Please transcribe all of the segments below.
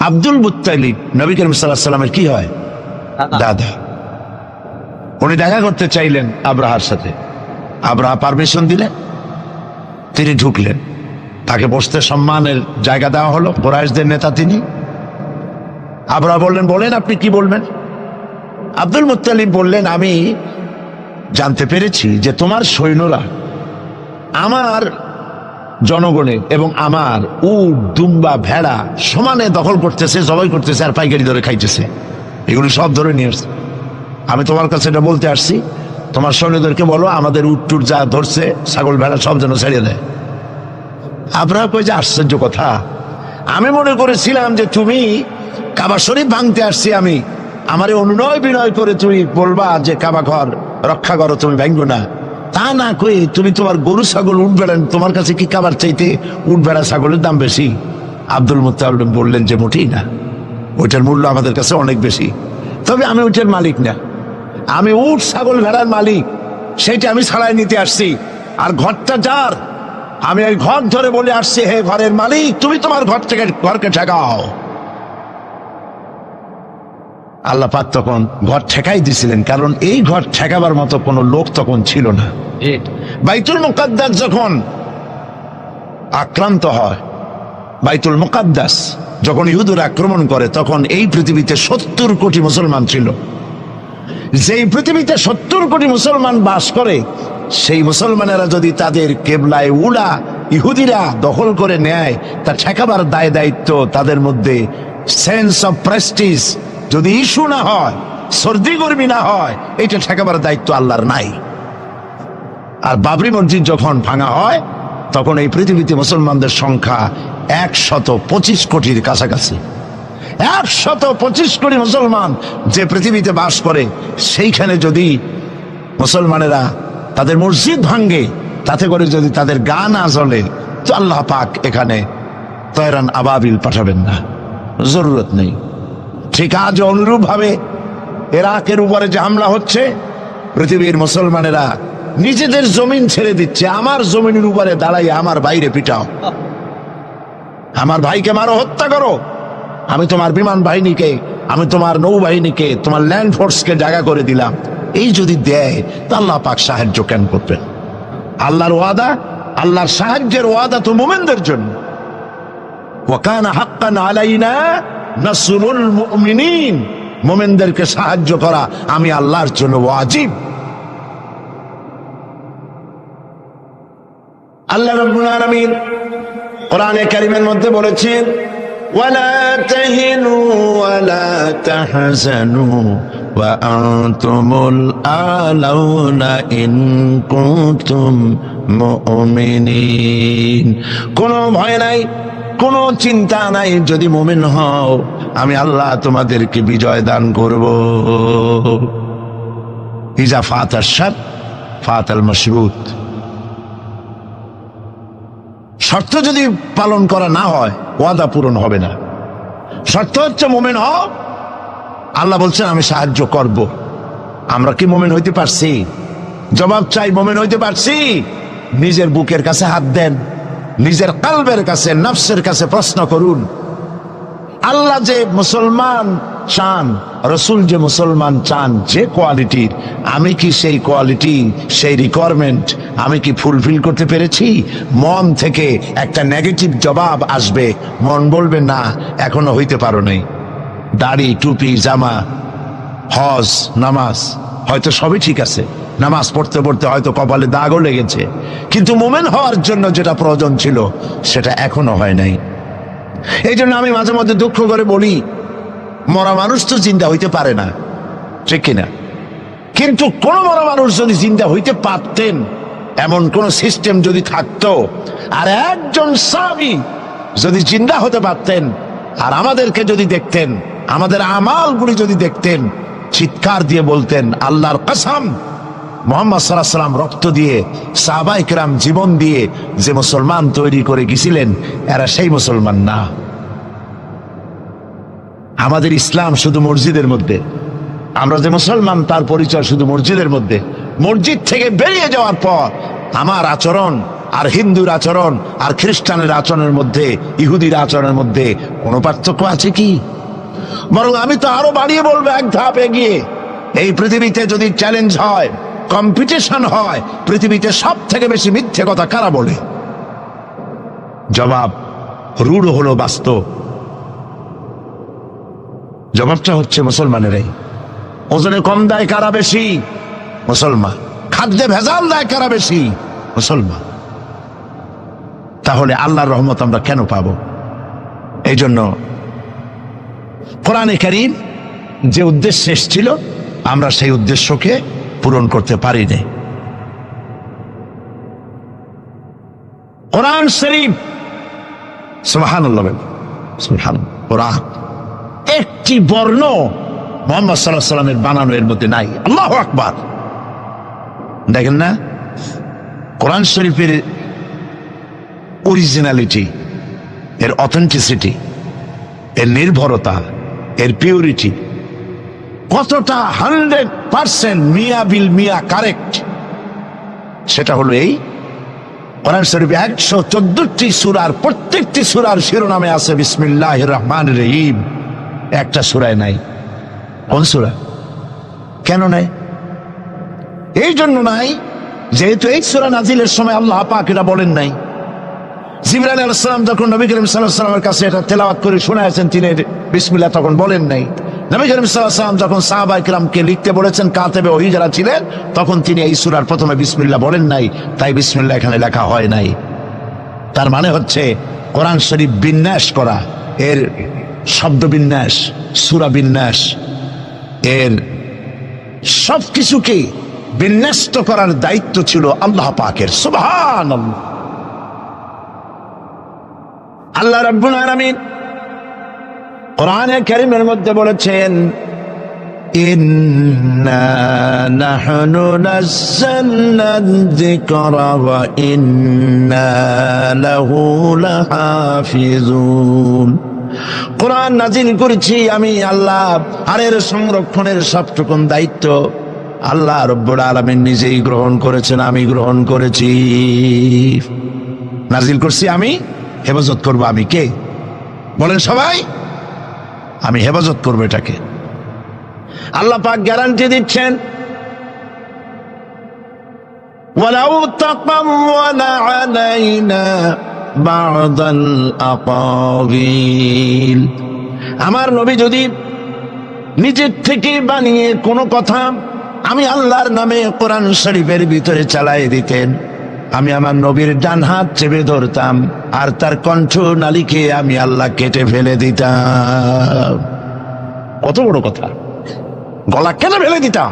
Abdul Muttalib Nabi Karim সাল্লাল্লাহু আলাইহি সাল্লামের কি হয়? দাদা। উনি দেখা করতে চাইলেন আব্রাহার সাথে। আব্রাহা পারমিশন দিলেন, তিনি ঢুকলেন। তাকে বসতে সম্মানের জায়গা দেওয়া হলো। কুরাইশদের নেতা তিনি। আব্রাহা বললেন, বলেন আপনি কি বলবেন? আব্দুল মুত্তালিব বললেন, আমি জানতে পেরেছি যে তোমার সৈন্যরা আমার জনগণের এবং আমার উট, দুম্বা, ভেড়া সমানে দখল করতেছে, জবাই করতেছে আর পাইকারি ধরে খাইতেছে। এগুলো সব ধরে নিয়ে আসছে। আমি তোমার কাছে এটা বলতে আসছি, তোমার সৈন্যদেরকে বলো আমাদের উট টুট যা ধরছে, ছাগল ভেড়া সব যেন ছেড়ে দেয়। আব্রাহা কই যে আশ্চর্য কথা, আমি মনে করেছিলাম যে তুমি কাবা শরীফ ভাঙতে আসছি আমি, আমারে অনুনয় বিনয় করে তুমি বলবা যে কাবা ঘর রক্ষা করো, তুমি ভাঙবো না। তা না কই তুমি তোমার গরু ছাগল উঠ বেড়ান, তোমার কাছে কি কাবার চাইতে উঠ বেড়া ছাগলের দাম বেশি? আব্দুল মুত্তালিব বললেন যে মোটেই না, ওইটার মূল্য আমাদের কাছে অনেক বেশি। তবে আমি ওইটার মালিক না, আমি উঠ ছাগল ভেড়ার মালিক, সেইটা আমি ছাড়াই নিতে আসছি। আর ঘরটা যার, আমি ওই ঘর ধরে বলে আসছি, হে ঘরের মালিক, তুমি তোমার ঘর থেকে ঘরকে ঠেকাও। আল্লাহ পাক তখন ঘর ঠেকাই দিছিলেন, কারণ এই ঘর ঠেকাবার মতো কোনো লোক তখন ছিল না। বাইতুল মুকাদ্দাস যখন আক্রান্ত হয়, বাইতুল মুকাদ্দাস যখন ইহুদিরা আক্রমণ করে, তখন এই পৃথিবীতে 70 কোটি মুসলমান ছিল। যেই পৃথিবীতে 70 কোটি মুসলমান বাস করে, সেই মুসলমানেরা যদি তাদের কেবলায় উলা ইহুদিরা দখল করে নেয়, তা ঠেকাবার দায় দায়িত্ব তাদের মধ্যে সেন্স অফ প্রেস্টিজ যদি ইস্যু না হয়, সর্দি গরমি না হয়, এটা ঠেকাবার দায়িত্ব আল্লাহর নাই। আর বাবরি মসজিদ যখন ভাঙা হয়, তখন এই পৃথিবীতে মুসলমানদের সংখ্যা 125 কোটির কাছাকাছি। 125 কোটি মুসলমান যে পৃথিবীতে বাস করে, সেইখানে যদি মুসলমানেরা তাদের মসজিদ ভাঙ্গে, তাতে করে যদি তাদের গা না জ্বলে, তো আল্লাহ পাক এখানে তয়রান আবাবিল পাঠাবেন না, জরুরত নেই। ঠিক আজ অনুরূপ ভাবে ইরাকের উপরে যে হামলা হচ্ছে, পৃথিবীর মুসলমানেরা নিজেদের জমিন ছেড়ে দিচ্ছে, আমার জমিনের উপরে দাঁড়াই আমার বাইরে পিটাও, আমার ভাইকে মারো, হত্যা করো, আমি তোমার বিমান বাহিনীকে, আমি তোমার নৌবাহিনীকে, তোমার ল্যান্ড ফোর্সকে জায়গা করে দিলাম। এই যদি দেয়, তা আল্লাহ পাক সাহায্য কেন করবেন? আল্লাহর ওয়াদা, আল্লাহর সাহায্যের ওয়াদা তো মুমিনদের জন্য। ওয়া কানা হাক্কান আলাইনা নাসরুল মুমিনিন, মুমিনদেরকে সাহায্য করা আমি আল্লাহর জন্য ওয়াজিব। আল্লাহ রাব্বুল আলামিন কোরআনে কারীমের মধ্যে বলেছেন, ওয়ালা তাহিনু ওয়ালা তাহজানু ওয়া আনতুমুল আলাউনা ইন কুনতুম মুমিনিন। কোনো ভয় নাই, কোনো চিন্তা নাই, যদি মুমিন হও আমি আল্লাহ তোমাদেরকে বিজয় দান করব। ইজা ফাতাশ শারত ফাতাল মাশরুত। শর্ত যদি পালন করা না হয়, ওয়াদা পূরণ হবে না। শর্ত হচ্ছে মুমিন হও, আল্লাহ বলছেন আমি সাহায্য করব। আমরা কি মুমিন হইতে পারছি? জবাব চাই, মুমিন হইতে পারছি? নিজের বুকের কাছে হাত দেন, নিজের কলবের কাছে, নফসের কাছে প্রশ্ন করুন। আল্লাহ যে মুসলমান চান, রসুল যে মুসলমান চান, যে কোয়ালিটির, আমি কি সেই কোয়ালিটি, সেই রিকোয়ারমেন্ট আমি কি ফুলফিল করতে পেরেছি? মন থেকে একটা নেগেটিভ জবাব আসবে, মন বলবে না এখনো হইতে পারো নাই। দাড়ি, টুপি, জামা, হজ, নামাজ হয়তো সবই ঠিক আছে, নামাজ পড়তে পড়তে হয়তো কপালে দাগও লেগেছে, কিন্তু মুমিন হওয়ার জন্য যেটা প্রয়োজন ছিল সেটা এখনো হয় নাই। এই জন্য আমি মাঝে মধ্যে দুঃখ করে বলি, মরা মানুষ তো জিন্দা হইতে পারে না, ঠিক কিনা? কিন্তু কোন মরা মানুষ যদি জিন্দা হইতে পারতেন, এমন কোন সিস্টেম যদি থাকতো, আর একজন সাহাবী যদি জিন্দা হতে পারতেন, আর আমাদেরকে যদি দেখতেন, আমাদের আমালগুলি যদি দেখতেন, চিৎকার দিয়ে বলতেন আল্লাহর কসম, মুহাম্মদ সাল্লাল্লাহু আলাইহি ওয়াসাল্লাম রক্ত দিয়ে, সাহাবায়ে কেরাম জীবন দিয়ে যে মুসলমান তৈরি করে গেছিলেন, এরা সেই মুসলমান না। আমাদের ইসলাম শুধু মসজিদের মধ্যে, আমরা যে মুসলমান তার পরিচয় শুধু মসজিদের মধ্যে। মসজিদ থেকে বেরিয়ে যাওয়ার পর আমার আচরণ আর হিন্দুর আচরণ আর খ্রিস্টানের আচরণের মধ্যে, ইহুদির আচরণের মধ্যে কোনো পার্থক্য আছে কি? বরং আমি তো আরো বাড়িয়ে বলবো, এক ধাপ এগিয়ে, এই পৃথিবীতে যদি চ্যালেঞ্জ হয়, কম্পিটিশন হয়, পৃথিবীতে সব থেকে বেশি মিথ্যে কথা কারা বলে? জবাব রূঢ় হলো বাস্তব। জবাবটা হচ্ছে মুসলমানেরাই। ওজনে কম দেয় কারা বেশি? মুসলমান। খাদ্যে ভেজাল দেয় কারা বেশি? মুসলমান। তাহলে আল্লাহর রহমত আমরা কেন পাবো? এই জন্য কোরআনে কারীম যে উদ্দেশ্যে এসেছিল, আমরা সেই উদ্দেশ্যকে পূরণ করতে পারিনি। কোরআন শরীফ, সুবহানাল্লাহ, সুবহানাল্লাহ, কোরআন একটি বর্ণ মুহাম্মদ সাল্লাল্লাহু আলাইহি ওয়াসাল্লামের বানানো এর মধ্যে নাই। আল্লাহু আকবার। দেখেন না কোরআন শরীফের অরিজিনালিটি, এর অথেন্টিসিটি, এর নির্ভরতা, এর পিউরিটি কতটা 100% মিয়া বিল মিয়া কারেক্ট, সেটা হলো এই কোরআন শরীফে 114টি সূরার প্রত্যেকটি সূরার শিরোনামে আছে বিসমিল্লাহির রহমানির রহিম। একটা সূরায় নাই। কোন সূরা? কেন নাই? এই জন্য নাই যেহেতু এই সূরা নাজিলের সময় আল্লাহ পাক এটা বলেন নাই। জিবরাইল আলাইহিস সালাম যখন নবী করিম সাল্লাল্লাহু আলাইহি ওয়াসাল্লামের কাছে এটা তেলাওয়াত করে শোনায়েছেন, তিনি বিসমিল্লাহ তখন বলেন নাই। নবী করিম সাল্লাল্লাহু আলাইহি ওয়াসাল্লাম যখন সাহাবায়ে কিরামকে লিখতে বলেছেন, কাতেবে ওহী যারা ছিলেন, তখন তিনি এই সূরার প্রথমে বিসমিল্লাহ বলেন নাই, তাই বিসমিল্লাহ এখানে লেখা হয় নাই। তার মানে হচ্ছে কোরআন শরীফ বিন্যাস করা, এর শব্দ বিন্যাস, সূরা বিন্যাস, এর সবকিছুকে বিন্যস্ত করার দায়িত্ব ছিল আল্লাহ পাকের। সুবহানাল্লাহ। আল্লাহ রাব্বুল আলামিন কোরআনে কারীমের মধ্যে বলেছেন, ইন্না নাহনু নাযালনা যিকরা ওয়া ইন্না লাহু লাহাফিজুন। কোরআন নাজিল করেছি আমি আল্লাহ, আর এর সংরক্ষণের সবটুকুন দায়িত্ব আল্লাহ রাব্বুল আলামিন নিজেই গ্রহণ করেছেন, আমি গ্রহণ করেছি। নাজিল করছি আমি, হেফাজত করবো আমি। কে? বলেন সবাই। আমি হেফাজত করবো এটাকে। আল্লাহ পাক গ্যারান্টি দিচ্ছেন, ওয়ালাউ তাকাওয়ালা আলাইনা বা'দাল আকাবিল। আমার নবী যদি নিজের থেকে বানিয়ে কোনো কথা আমি আল্লাহর নামে কোরআন শরীফের ভিতরে চালাই দিতেন, আমি আমার নবীর ডান হাত চেপে ধরতাম, আর তার কণ্ঠ নালীকে আমি আল্লাহ কেটে ফেলে দিতাম। কত বড় কথা! গলা কেটে ফেলে দিতাম।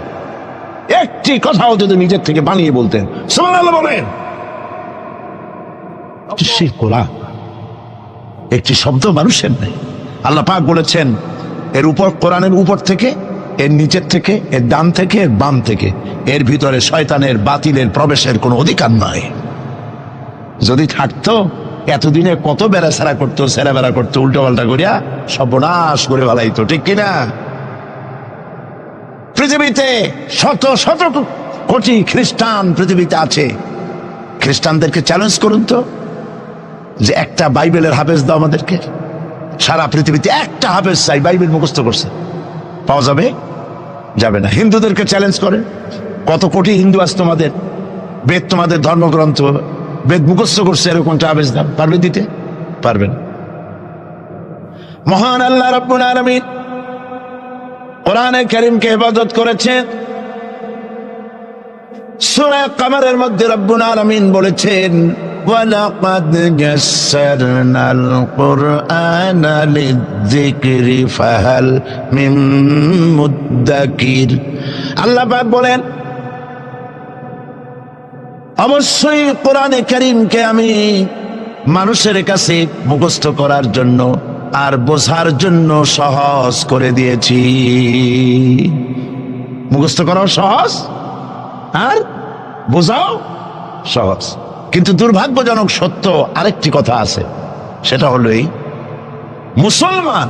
একটি কথাও যদি নিজের থেকে বানিয়ে বলতেন, সুবহানাল্লাহ বলেন। সেই কোরআন একটি শব্দ মানুষের নেই। আল্লাহ পাক বলেছেন, এর উপর, কোরআনের উপর থেকে, এর নিচের থেকে, এর ডান থেকে, এর বাম থেকে, এর ভিতরে শয়তানের বাতিলের প্রবেশের কোনো অধিকার নয়। যদি থাকতো এতদিনে কত বেড়াছাড়া করতো, সেরা বেড়া করতো, উল্টো পাল্টা করিয়া সর্বনাশ করে ফেলাইতো, ঠিক কিনা? পৃথিবীতে শত শত কোটি খ্রিস্টান পৃথিবীতে আছে। খ্রিস্টানদেরকে চ্যালেঞ্জ করুন তো, যে একটা বাইবেলের হাফেজ দাও আমাদেরকে। সারা পৃথিবীতে একটা হাফেজ চাই, বাইবেল মুখস্থ করছে, পাওয়া যাবে? যাবে না। হিন্দুদেরকে চ্যালেঞ্জ করে, কত কোটি হিন্দু আছে তোমাদের, বেদ তোমাদের ধর্মগ্রন্থ, বেদ মুখস্থ করছে, এরকমটা হাফেজ দাও, পারবে দিতে? পারবেন। মহান আল্লাহ রাব্বুল আলামিন কোরআনে কারীমকে হেফাজত করেছেন। সূরা কমরের মধ্যে রব্বুল আলামিন বলেছেন, ওয়ালাকাদ ইয়াসসারনাল কুরআনা লিযিকরি ফাহাল মিন মুদ্দাকির। আল্লাহ পাক বলেন, অবশ্যই কোরআনে কারীমকে আমি মানুষের কাছে মুখস্থ করার জন্য আর বোঝার জন্য সহজ করে দিয়েছি। মুখস্থ করাও সহজ আর বোঝাও সহজ। কিন্তু দুর্ভাগ্যজনক সত্য আরেকটি কথা আছে, সেটা হলো এই, মুসলমান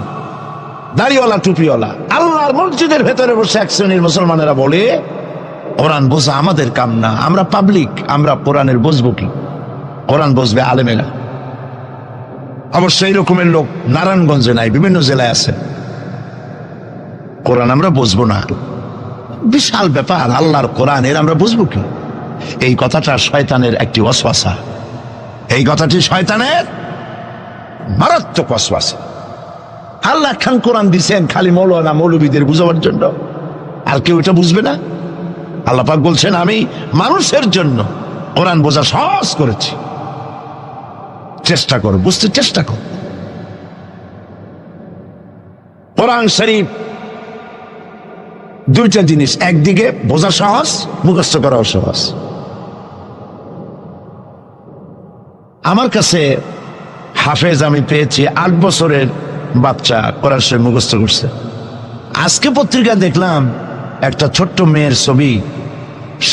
দাড়িওয়ালা টুপিওয়ালা আল্লাহর মসজিদের ভেতরে বসে এক শ্রেণীর মুসলমানেরা বলে, কোরআন বোঝা আমাদের কাম না, আমরা পাবলিক, আমরা কোরআনের বুঝবো কি? কোরআন বুঝবে আলেমেরা। অবশ্যই এই রকমের লোক নারায়ণগঞ্জে নাই, বিভিন্ন জেলায় আছে। কোরআন আমরা বুঝবো না, বিশাল ব্যাপার। আল্লাহর কোরআন, এর আমরা বুঝবো কি? এই কথাটা শয়তানের একটি ওয়াসওয়াসা, এই কথাটি শয়তানের মারাত্মক ওয়াসওয়াসা। আল্লাহ খান কোরআন দিছেন খালি মৌলানা মৌলবীদের বুঝাবার জন্য, আর কেউ এটা বুঝবে না। আল্লাহ পাক বলছেন, আমি মানুষের জন্য কোরআন বোঝা সহজ করেছি, চেষ্টা করো, বুঝতে চেষ্টা করো। কোরআন শরীফ দুইটা জিনিস, একদিকে বোঝা সহজ, মুখস্থ করাও সহজ। আমার কাছে হাফেজ আমি পেয়েছি 8 বছরের বাচ্চা কোরআন শরীফ মুখস্থ করছে। আজকে পত্রিকা দেখলাম একটা ছোট্ট মেয়ের ছবি,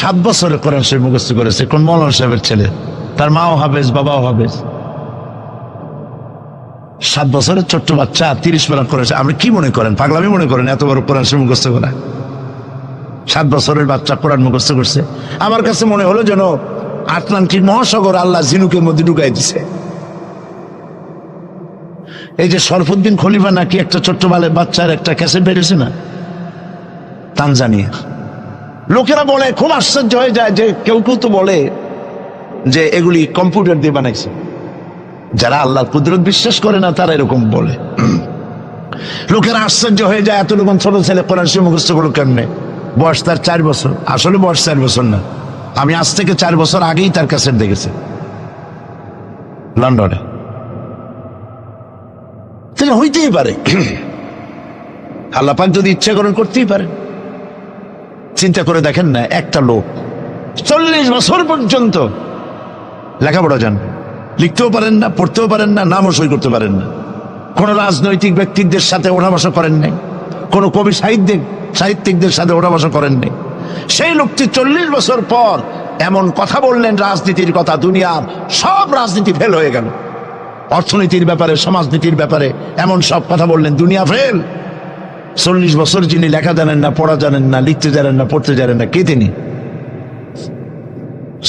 7 বছরে কোরআন শরীফ মুখস্থ করেছে, কোন মৌলানা সাহেবের ছেলে, তার মাও হাফেজ বাবাও হাফেজ। 7 বছরের ছোট্ট বাচ্চা 30 পারা করেছে। আপনি কি মনে করেন, পাগলামি মনে করেন এত বড় কোরআন শরীফ মুখস্থ করা? 7 বছরের বাচ্চা কোরআন মুখস্থ করছে। আমার কাছে মনে হলো যেন আটলান্টিক মহাসাগর আল্লাহ ঝিনুকের মধ্যে ঢুকাই দিছে। এই যে শরফুদ্দিন খলিফা নাকি একটা ছোট্ট বাচ্চার একটা ক্যাসেট বেরিয়েছে না, তানজানিয়া। লোকেরা বলে, খুব আশ্চর্য হয়ে যায় যে কেউ কেউ তো বলে যে এগুলি কম্পিউটার দিয়ে বানাইছে। যারা আল্লাহর কুদরত বিশ্বাস করে না তারা এরকম বলে। লোকেরা আশ্চর্য হয়ে যায়, এত রকম ছোট ছেলে কোরআন শরীফ মুখস্থ করলো কেমনে? বয়স তার 4 বছর। আসলে বয়স 4 বছর না, আমি আজ থেকে 4 বছর আগেই তার ক্যাসেট দেখেছি লন্ডনে। তাহলে হইতেই পারে, আল্লাহ পাক যদি ইচ্ছা করেন করতেই পারে। চিন্তা করে দেখেন না, একটা লোক 40 বছর পর্যন্ত লেখাপড়া জানেন, লিখতেও পারেন না, পড়তেও পারেন না, নামও সই করতে পারেন না, কোন রাজনৈতিক ব্যক্তিদের সাথে ওঠা বসা করেন নাই, কোন কবি সাহিত্যিকদের সাথে ওঠা বসা করেন নাই। সেই লোকটি 40 বছর পর এমন কথা বললেন রাজনীতির কথা, দুনিয়ার সব রাজনীতি ফেল হয়ে গেল। অর্থনীতির ব্যাপারে, সমাজনীতির ব্যাপারে এমন সব কথা বললেন, দুনিয়া ফেল। 40 বছর যিনি লেখা জানেন না, পড়া জানেন না, লিখতে জানেন না, পড়তে জানেন না, কে তিনি?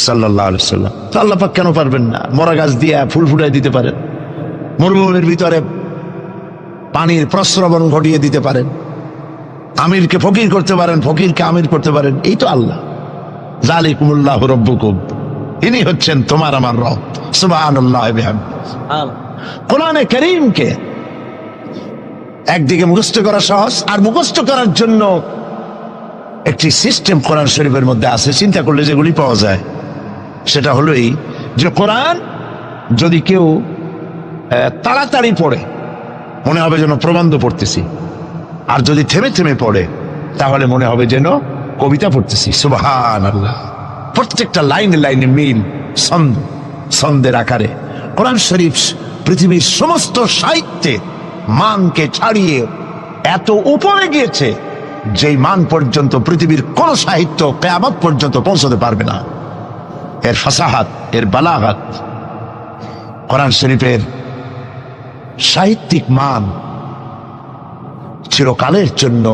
সাল্লাল্লাহু আলাইহি সাল্লাম। তো আল্লাহ পাক কেন পারবেন না? মরা গাছ দিয়ে ফুল ফুটাই দিতে পারেন, মরুভূমির ভিতরে পানির প্রস্রবণ ঘটিয়ে দিতে পারেন, আমিরকে ফকির করতে পারেন, ফকিরকে আমির করতে পারেন। এই তো আল্লাহ। যালিকুমুল্লাহু রাব্বুকুম, ইনি হচ্ছেন তোমার আমার রব। সুবহানাল্লাহ ওয়া বিহামদিহি। কোরআনে কারীমকে একদিকে মুখস্থ করা সহজ, আর মুখস্থ করার জন্য একটি সিস্টেম কোরআন শরীফের মধ্যে আছে, চিন্তা করলে যেগুলি পাওয়া যায়। সেটা হলো এই যে, কোরআন যদি কেউ তাড়াতাড়ি পড়ে মনে হবে যেন প্রবন্ধ পড়তেছি, আর যদি থেমে থেমে পড়ে তাহলে মনে হবে যেন কবিতা পড়তেছি। সুবহানাল্লাহ। প্রত্যেকটা লাইনে লাইনে মিল, ছন্দের আকারে কোরআন শরীফ পৃথিবীর সমস্ত সাহিত্যে মানকে ছাড়িয়ে এত উপরে গিয়েছে, যেই মান পর্যন্ত পৃথিবীর কোন সাহিত্য কিয়ামত পর্যন্ত পৌঁছতে পারবে না। এর ফাসাহাত, এর বালাগাত, কোরআন শরীফের সাহিত্যিক মান চিরকালের জন্য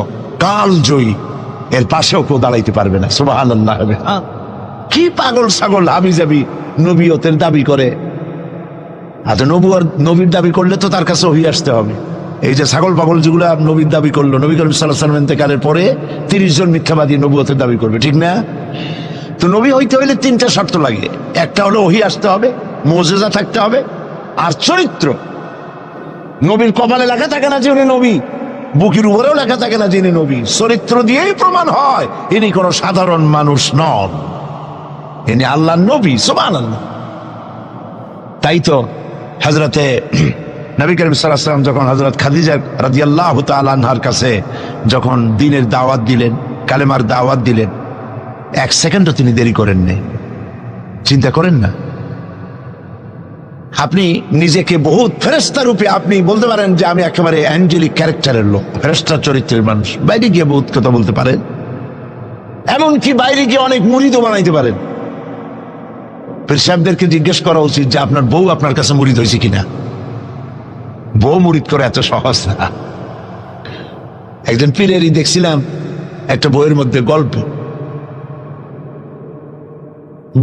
কালজয়ী, এর পাশেও কেউ দাঁড়াইতে পারবে না। সুবহানাল্লাহ। কি পাগল ছাগল হাবিজাবি নবীয়তের দাবি করে। আচ্ছা, নবীর দাবি করলে তো তার কাছে ওহী আসতে হবে। এই যে ছাগল পাগল যেগুলা নবীর দাবি করলো, নবী করিম সাল্লাল্লাহু আলাইহি ওয়াসাল্লাম ইন্তেকালের পরে 30 জন মিথ্যাবাদী নবুয়তের দাবি করবে, ঠিক না? তো নবী হইতে হইলে 3টা শর্ত লাগে। একটা হলো ওহী আসতে হবে, মুজিজা থাকতে হবে, আর চরিত্র। নবীর কপালে লেখা থাকে না যে উনি নবী, বুকের উপরেও লেখা থাকে না যিনি নবী। চরিত্র দিয়েই প্রমাণ হয় ইনি কোনো সাধারণ মানুষ নন, ইনি আল্লাহর নবী। সুবহানাল্লাহ। তাই তো হযরতে নবী করিম সাল্লাল্লাহু আলাইহি ওয়াসাল্লাম যখন হযরত খাদিজা রাদিয়াল্লাহু তাআলা আনহার কাছে যখন দ্বীনের দাওয়াত দিলেন, কালেমার দাওয়াত দিলেন, 1 সেকেন্ডও তিনি দেরি করেন নাই। চিন্তা করেন না, আপনি নিজেকে বহুত ফেরেশতা রূপে আপনি বলতে পারেন যে আমি একেবারে অ্যাঞ্জেলিক ক্যারেক্টারের লোক, ফেরেশতা চরিত্রের মানুষ। বাইরে গিয়ে বহুত কথা বলতে পারেন, এমনকি বাইরে গিয়ে অনেক মুরিদও বানাইতে পারেন। পীর সাহেবদেরকে জিজ্ঞেস করা উচিত যে আপনার বউ আপনার কাছে মুরিদ হয়েছে কিনা। বউ মুরিদ করে এত সহজ না। একজন পীরেরই দেখছিলাম একটা বইয়ের মধ্যে গল্প,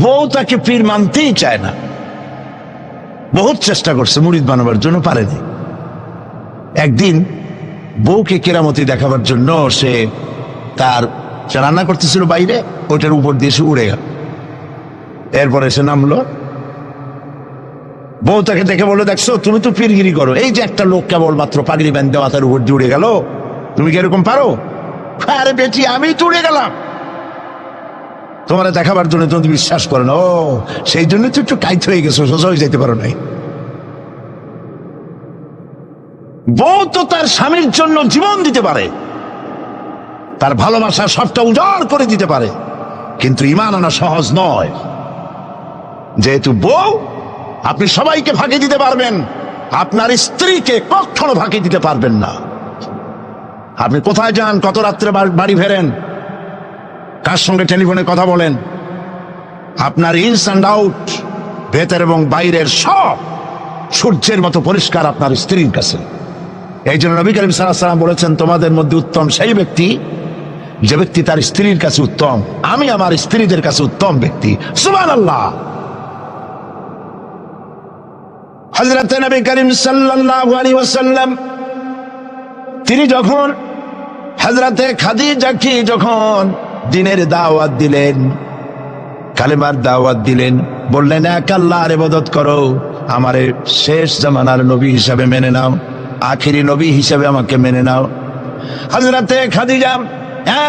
বউ তাকে পীর মানতেই চায় না, বহুত চেষ্টা করছে মুরিদ বানাবার জন্য, পারেনি। একদিন বউকে কেরামতি দেখাবার জন্য সে রান্না করতেছিল বাইরে, ওটার উপর দিয়ে সে উড়ে গেল। এরপরে সে নামলো, বউ তাকে দেখে বললো, দেখছো তুমি তো পীরগিরি করো, এই যে একটা লোক কেবলমাত্র পাগড়ি বাঁধতে মাথার উপর দিয়ে উড়ে গেল, তুমি কি এরকম পারো? আরে বেটি, আমি তো উড়ে গেলাম তোমার দেখাবার জন্য, তুমি বিশ্বাস করো না। ও, সেই জন্য তো একটু টাইট হয়ে গেছো, সোজা হয়ে যেতে পারো নাই। বউ তো তার স্বামীর জন্য জীবন দিতে পারে, তার ভালোবাসা সবটা উজাড় করে দিতে পারে, কিন্তু ঈমান আনা সহজ নয়। যেহেতু বউ, আপনি সবাইকে ফাঁকি দিতে পারবেন, আপনার স্ত্রীকে কখনো ফাঁকি দিতে পারবেন না। আপনি কোথায় যান, কত রাত্রে বাড়ি ফেরেন, কার সঙ্গে টেলিফোনে কথা বলেন, আপনার ইনস অ্যান্ড আউট, ভেতর এবং বাইরের সব সূর্যের মতো পরিষ্কার আপনার স্ত্রীর কাছে। এই জন্য নবী করিম সাল্লাল্লাহু আলাইহি ওয়াসাল্লাম বলেছেন, তোমাদের মধ্যে উত্তম সেই ব্যক্তি যে ব্যক্তি তার স্ত্রীর কাছে উত্তম। আমি আমার স্ত্রীদের কাছে উত্তম ব্যক্তি। সুবহানাল্লাহ। হযরত নবী করিম সাল্লাল্লাহু আলাইহি ওয়াসাল্লাম তিনি যখন হযরতে খাদিজাকে যখন দ্বীনের দাওয়াত দিলেন, কালেমার দাওয়াত দিলেন, বললেন এক আল্লাহর ইবাদত করো, আমারে শেষ জামানার নবী হিসাবে মেনে নাও, আখিরি নবী হিসাবে আমাকে মেনে নাও। হযরতে খাদিজা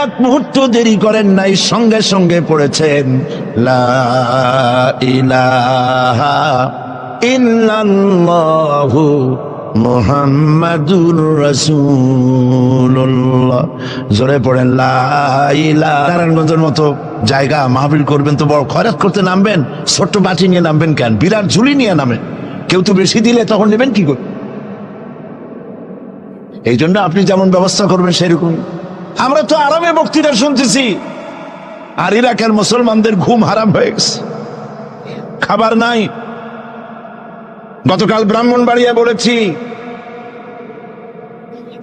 এক মুহূর্ত দেরি করেন নাই, সঙ্গে সঙ্গে পড়েছেন লা ইলাহা ইল্লাল্লাহু মুহাম্মাদুর রাসূলুল্লাহ। জোরে পড়েন লা ইলাহা। নারায়ণগঞ্জের মতো জায়গা মাহফিল করবেন তো বড় খয়রাত করতে নামবেন, ছোট্ট বাটি নিয়ে নামবেন কেন? বিরাট ঝুলি নিয়ে নামেন। কেউ তো বেশি দিলে তখন নেবেন কি করে? এই জন্য আপনি যেমন ব্যবস্থা করবেন সেরকম। আমরা তো আরামে বক্তৃতা শুনতেছি, আর ইরাকের মুসলমানদের ঘুম হারাম হয়ে গেছে, খাবার নাই। গতকাল ব্রাহ্মণবাড়িয়া বলেছি,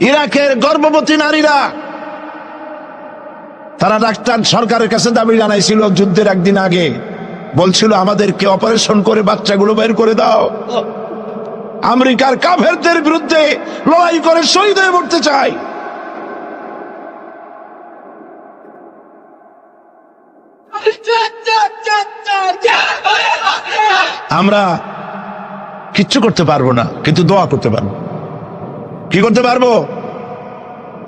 ইরাকের গর্ভবতী নারীরা তারা ডাক্তার সরকারের কাছে দাবি জানাইছিল যুদ্ধের একদিন আগে, বলছিল আমাদেরকে অপারেশন করে বাচ্চাগুলো বের করে দাও। আমেরিকার কাফেরদের বিরুদ্ধে লড়াই করে শহীদ হয়ে মরতে চাই। আমরা কিচ্ছু করতে পারবো না, কিন্তু দোয়া করতে পারবো। কি করতে পারবো?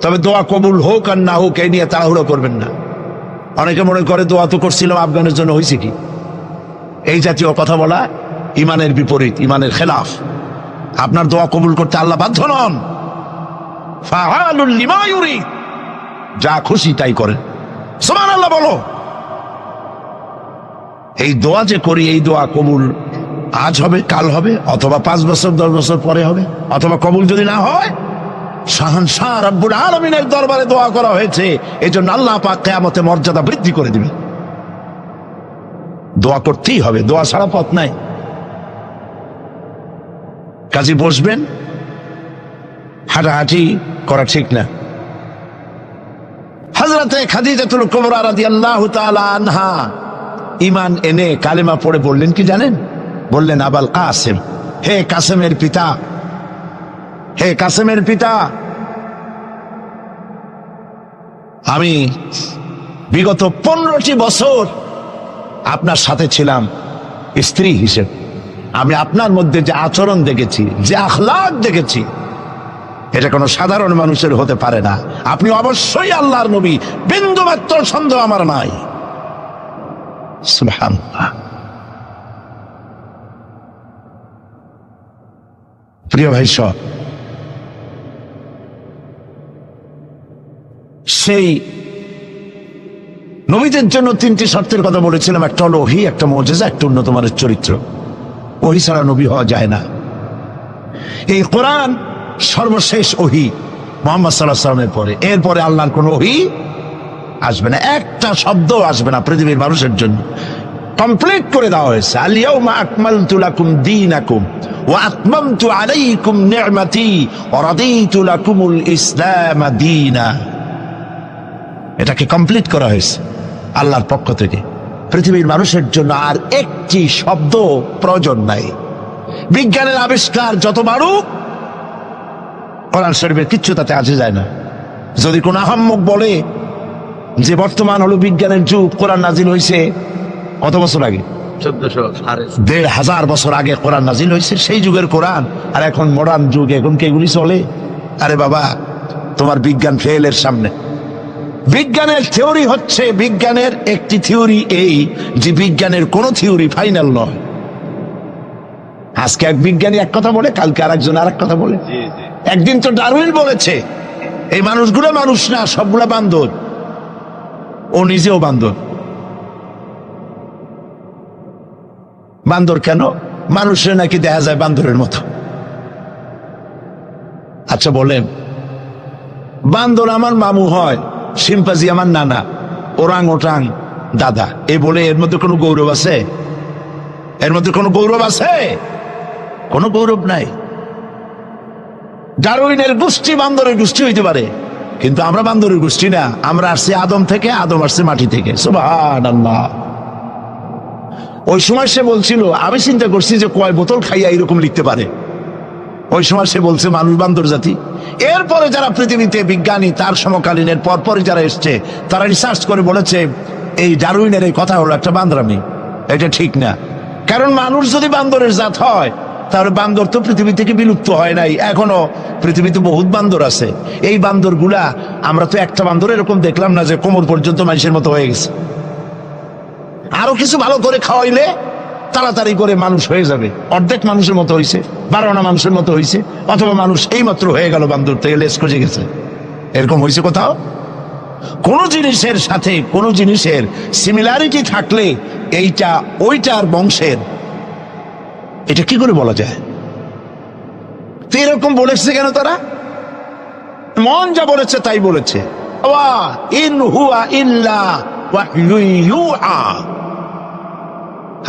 তবে দোয়া কবুল হোক আর না হোক এই নিয়ে তাড়াহুড়ো করবেন না। অনেকে মনে করে দোয়া তো করছিলাম, আফগানের জন্য হয়েছে কি? এই জাতীয় কথা বলা ইমানের বিপরীত, ইমানের খেলাফ। আপনার দোয়া কবুল করতে আল্লাহ বাধ্য নন। ফাআলুল লিমা ইউরিদ, যা খুশি তাই করেন। সুবহানাল্লাহ বলো। এই দোয়া যে করি, এই দোয়া কবুল আজ হবে, কাল হবে, অথবা 5 বছর 10 বছর পরে হবে, অথবা কবুল যদি না হয়, শাহনশাহ রব্বুল আলামিনের দরবারে দোয়া করা হয়েছে, এজন্য আল্লাহ পাক কিয়ামতে মর্যাদা বৃদ্ধি করে দিবেন। দোয়া করতেই হবে, দোয়া ছাড়া পথ নাই। কাজে বসবেন, হাঁটাহাঁটি করা ঠিক না। হযরতে খাদিজাতুল কুবরা রাদিয়াল্লাহু তাআলা আনহা ঈমান এনে কালেমা পড়ে বললেন কি জানেন? বললেন আবাল কাসেম, হে কাসেমের পিতা, হে কাসেমের পিতা, আমি বিগত 15টি বছর আপনার সাথে ছিলাম স্ত্রী হিসেবে। আমি আপনার মধ্যে যে আচরণ দেখেছি, যে আখলাক দেখেছি, এটা কোনো সাধারণ মানুষের হতে পারে না। আপনি অবশ্যই আল্লাহর নবী, বিন্দুমাত্র সন্দেহ আমার নাই। সুবহানাল্লাহ। প্রিয় ভাই সব, সেই নবীদের জন্য 3টি শর্তের কথা বলেছিলাম। একটা হলো ওহী, একটা মুজিজা, একটা উন্নত মানের চরিত্র। ওহী ছাড়া নবী হওয়া যায় না। এই কোরআন সর্বশেষ ওহী মুহাম্মদ সাল্লাল্লাহু আলাইহি ওয়াসাল্লামের পরে। এরপরে আল্লাহর কোন ওহী আসবে না, একটা শব্দ আসবে না পৃথিবীর মানুষের জন্য। কমপ্লিট করে দেওয়া হয়েছে। আল ইয়াউমা আকমালতু লাকুম দীনাকুম ওয়া আতমামতু আলাইকুম নি'মাতি ওয়া রাদিতু লাকুমুল ইসলাম দীনা। এটাকে কমপ্লিট করা হয়েছে আল্লাহর পক্ষ থেকে। পৃথিবীর মানুষের জন্য আর একটি শব্দ প্রয়োজন নাই। বিজ্ঞানের আবিষ্কার যত বাড়ুক, কোরআন শরীফের কিচ্ছু তাতে আসে যায় না। যদি কোন আহাম্মক বলে যে বর্তমান হলো বিজ্ঞানের যুগ, কোরআন নাজিল হয়েছে কত বছর আগে? ১,৫০০ বছর আগে কোরআন নাজিল হয়েছে, সেই যুগের কোরআন। আর এখন মডার্ন যুগ, এখন কি এগুলি চলে? আরে বাবা, তোমার বিজ্ঞান ফেলের সামনে। বিজ্ঞানের থিওরি হচ্ছে, বিজ্ঞানের একটি থিওরি এই যে বিজ্ঞানের কোন থিওরি ফাইনাল নয়। আজকে এক বিজ্ঞানী এক কথা বলে, কালকে আরেকজন আরেক কথা বলে। একদিন তো ডারউইন বলেছে এই মানুষগুলো মানুষ না, সবগুলা বান্দর। ও নিজেও বান্দর। বান্দর কেন? মানুষের নাকি দেখা যায় বান্দরের মতো। আচ্ছা বলেন, বান্দর আমার মামু হয়, শিম্পাজি আমার নানা, ওরাং ওটাং দাদা, এ বলে এর মধ্যে কোনো গৌরব আছে? এর মধ্যে কোনো গৌরব আছে? কোনো গৌরব নাই। ডারউইনের গোষ্ঠী বান্দরের গোষ্ঠী হইতে পারে, কিন্তু আমরা বান্দরের গোষ্ঠী না। আমরা আসছি আদম থেকে, আদম আসছে মাটি থেকে। সুবহানাল্লাহ। ওই সময় সে বলছিল, আমি চিন্তা করছি যে কয় বোতল খাইয়া এরকম লিখতে পারে। ওই সময় সে বলছে মানুষ বান্দর জাতি। এরপরে যারা পৃথিবীতে বিজ্ঞানী, তার সমকালীনের পরপরই যারা এসছে, তারা রিসার্চ করে বলেছে এই ডারউইনের এই কথা হলো একটা বান্দরামি, এটা ঠিক না। কারণ মানুষ যদি বান্দরের জাত হয়, তাহলে বান্দর তো পৃথিবী থেকে বিলুপ্ত হয় নাই, এখনো পৃথিবীতে বহুত বান্দর আছে। এই বান্দর গুলা, আমরা তো একটা বান্দর এরকম দেখলাম না যে কোমর পর্যন্ত মানুষের মতো হয়ে গেছে। আরো কিছু ভালো করে খাওয়াইলে তাড়াতাড়ি করে মানুষ হয়ে যাবে। অর্ধেক মানুষের মতো হয়েছে, 12 মানুষের মতো হয়েছে, অথবা মানুষ এই মাত্র হয়ে গেল বান্দর থেকে লেস খসে গেছে। এরকম হয়েছে কোথাও? কোন জিনিসের সাথে কোন জিনিসের সিমিলারিটি থাকলে এইটা ওইটার বংশের, এটা কি করে বলা যায়? তো এরকম বলেছে কেন তারা? মন যা বলেছে তাই বলেছে। ইন হুয়া ইল্লা ওয়াহয়ুন ইউহা।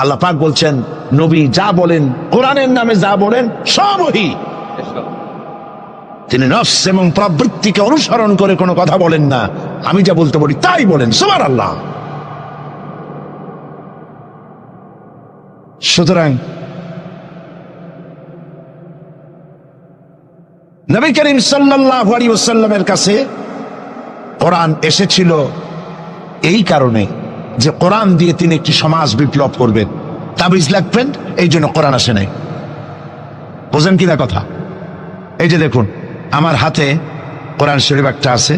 আল্লাহ পাক বলছেন, নবী যা বলেন, কোরআনের নামে যা বলেন, সব ওহী। তিনি নফস এবং প্রবৃত্তিকে অনুসরণ করে কোনো কথা বলেন না। আমি যা বলতে বলি তাই বলেন। সুবহানাল্লাহ। সুতরাং নবী করিম সাল্লাল্লাহু আলাইহি ওয়াসাল্লামের কাছে কোরআন এসেছিল এই কারণে যে কোরআন দিয়ে তিনি একটি সমাজ বিপ্লব করবেন, তাবিজ লাগবেন, এই জন্য কোরআন আসে নাই। বোঝেন কিনা কথা? এই যে দেখুন, আমার হাতে কোরআন শরীফ একটা আছে,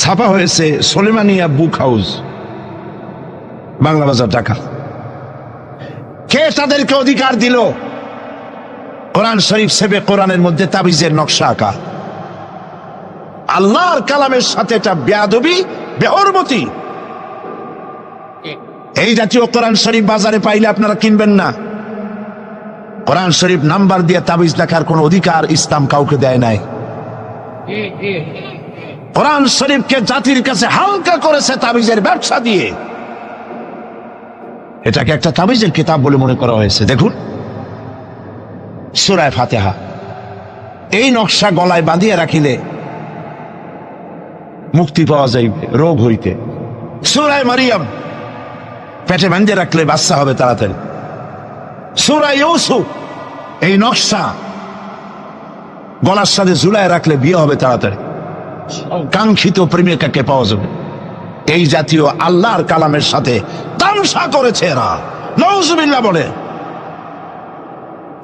ছাপা হয়েছে সুলেমানিয়া বুক হাউস, বাংলা বাজার, ঢাকা। কে তাদেরকে অধিকার দিল কোরআন শরীফ সেবে কোরআনের মধ্যে তাবিজের নকশা আঁকা? আল্লাহর কালামের সাথে এটা বেয়াদবি, বেহরমতি। এই জাতীয় কোরআন শরীফ বাজারে পাইলে আপনারা কিনবেন না। কোরআন শরীফ নাম্বার দিয়ে তাবিজ লেখার কোন অধিকার ইসলাম কাউকে দেয় নাই। কোরআন শরীফকে জাতির কাছে হালকা করেছে তাবিজের ব্যবসা দিয়ে। এটাকে একটা তাবিজের কিতাব বলে মনে করা হয়েছে। দেখুন, সূরা ফাতিহা, এই নকশা গলায় বাঁধিয়ে রাখিলে মুক্তি পাওয়া যাইবে রোগ হইতে। সূরা মারিয়াম, পেটে বাঁধিয়ে রাখলে বাচ্চা হবে তাড়াতাড়ি। সূরা ইউসুফ, এই নকশা গলার সাথে ঝুলায় রাখলে বিয়ে হবে তাড়াতাড়ি, কাঙ্ক্ষিত প্রেমিকাকে পাওয়া যাবে। এই জাতীয় আল্লাহর কালামের সাথে তামসা করেছে এরা, নাউজুবিল্লাহ বলে।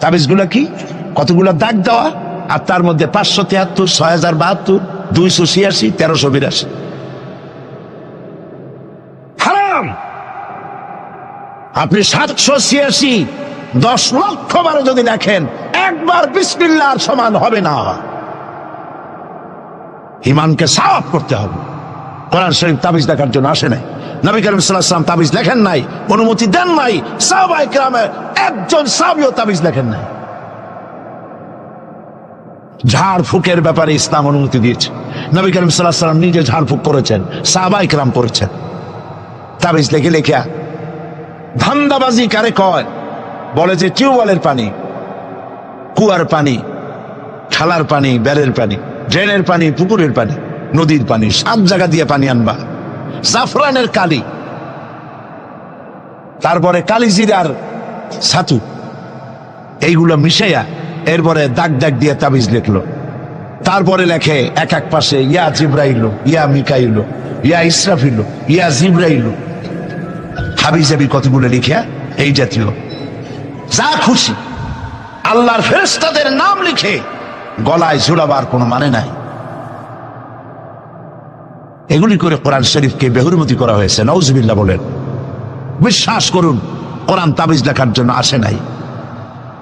তাবিজগুলা কি? কতগুলো দাগ দেওয়া, আর তার মধ্যে 573, 6072, 286, 1382। হারাম। আপনি 786, 10 লক্ষ বারে যদি দেখেন, একবার বিসমিল্লাহর সমান হবে না। ইমানকে সাফ করতে হবে। কোরআন শরীফ তাবিজ দেখার জন্য আসে নাই। নবী করিম সাল্লাল্লাহু আলাইহি ওয়াসাল্লাম তাবিজ লেখেন নাই, অনুমতি দেন নাই। সাহাবায়ে কেরামের একজন সাহাবীও তাবিজ লেখেন নাই। ঝাড় ফুকের ব্যাপারে ইসলাম অনুমতি দিয়েছে। নবী করিম সাল্লাল্লাহু আলাইহি ওয়াসাল্লাম নিজে ঝাড় ফুক করেছেন, সাহাবায়ে কেরাম করেছেন। তাবিজ লিখে লিখে ধান্দাবাজি কারে কয়? বলে যে টিউবওয়েলের পানি, কুয়ার পানি, খালার পানি, বেড়ের পানি, ড্রেনের পানি, পুকুরের পানি, নদীর পানি, 7 জায়গা দিয়ে পানি আনবা। জাফরানের কালি, তারপরে কালিজিরার ছাতু, এইগুলো মিশাইয়া এরপরে দাগ দাগ দিয়ে তাবিজ লিখলো। তারপরে লেখে এক এক পাশে ইয়া জিব্রাইল, ইয়া মিকাইল, ইয়া ইসরাফিল, ইয়া জিব্রাইল, হাবিজাবি কতগুলো লিখিয়া এই জাতীয় যা খুশি আল্লাহর ফেরেশতাদের নাম লিখে গলায় ঝুলাবার কোনো মানে নাই। এগুলি করে কোরআন শরীফকে বেহুরমতি করা হয়েছে। নাউজুবিল্লাহ বলেন। বিশ্বাস করুন, কোরআন তাবিজ লেখার জন্য আসে নাই,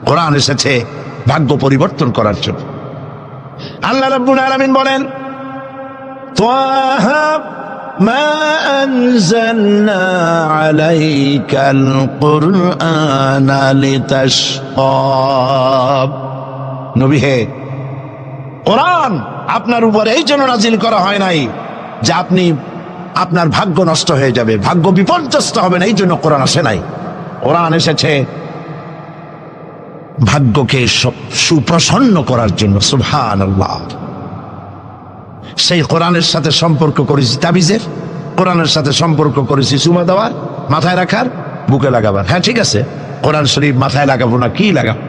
কোরআন এসেছে ভাগ্য পরিবর্তন করার জন্য। আল্লাহ রাব্বুল আলামিন বলেন, তাহা মা আনজালনা আলাইকাল কুরআনা লিতাশকা। নবী হে, কোরআন আপনার উপর এই জন্য নাজিল করা হয় নাই যে আপনি আপনার ভাগ্য নষ্ট হয়ে যাবে, ভাগ্য বিপর্যস্ত হবে না, এই জন্য কোরআন আসে নাই। কোরআন এসেছে ভাগ্যকে সুপ্রসন্ন করার জন্য। সুবহানাল্লাহ। সেই কোরআনের সাথে সম্পর্ক করেছি তাবিজের, কোরআনের সাথে সম্পর্ক করেছি চুমা দেওয়ার, মাথায় রাখার, বুকে লাগাবার। হ্যাঁ ঠিক আছে, কোরআন শরীফ মাথায় লাগাবো না কি লাগাবো?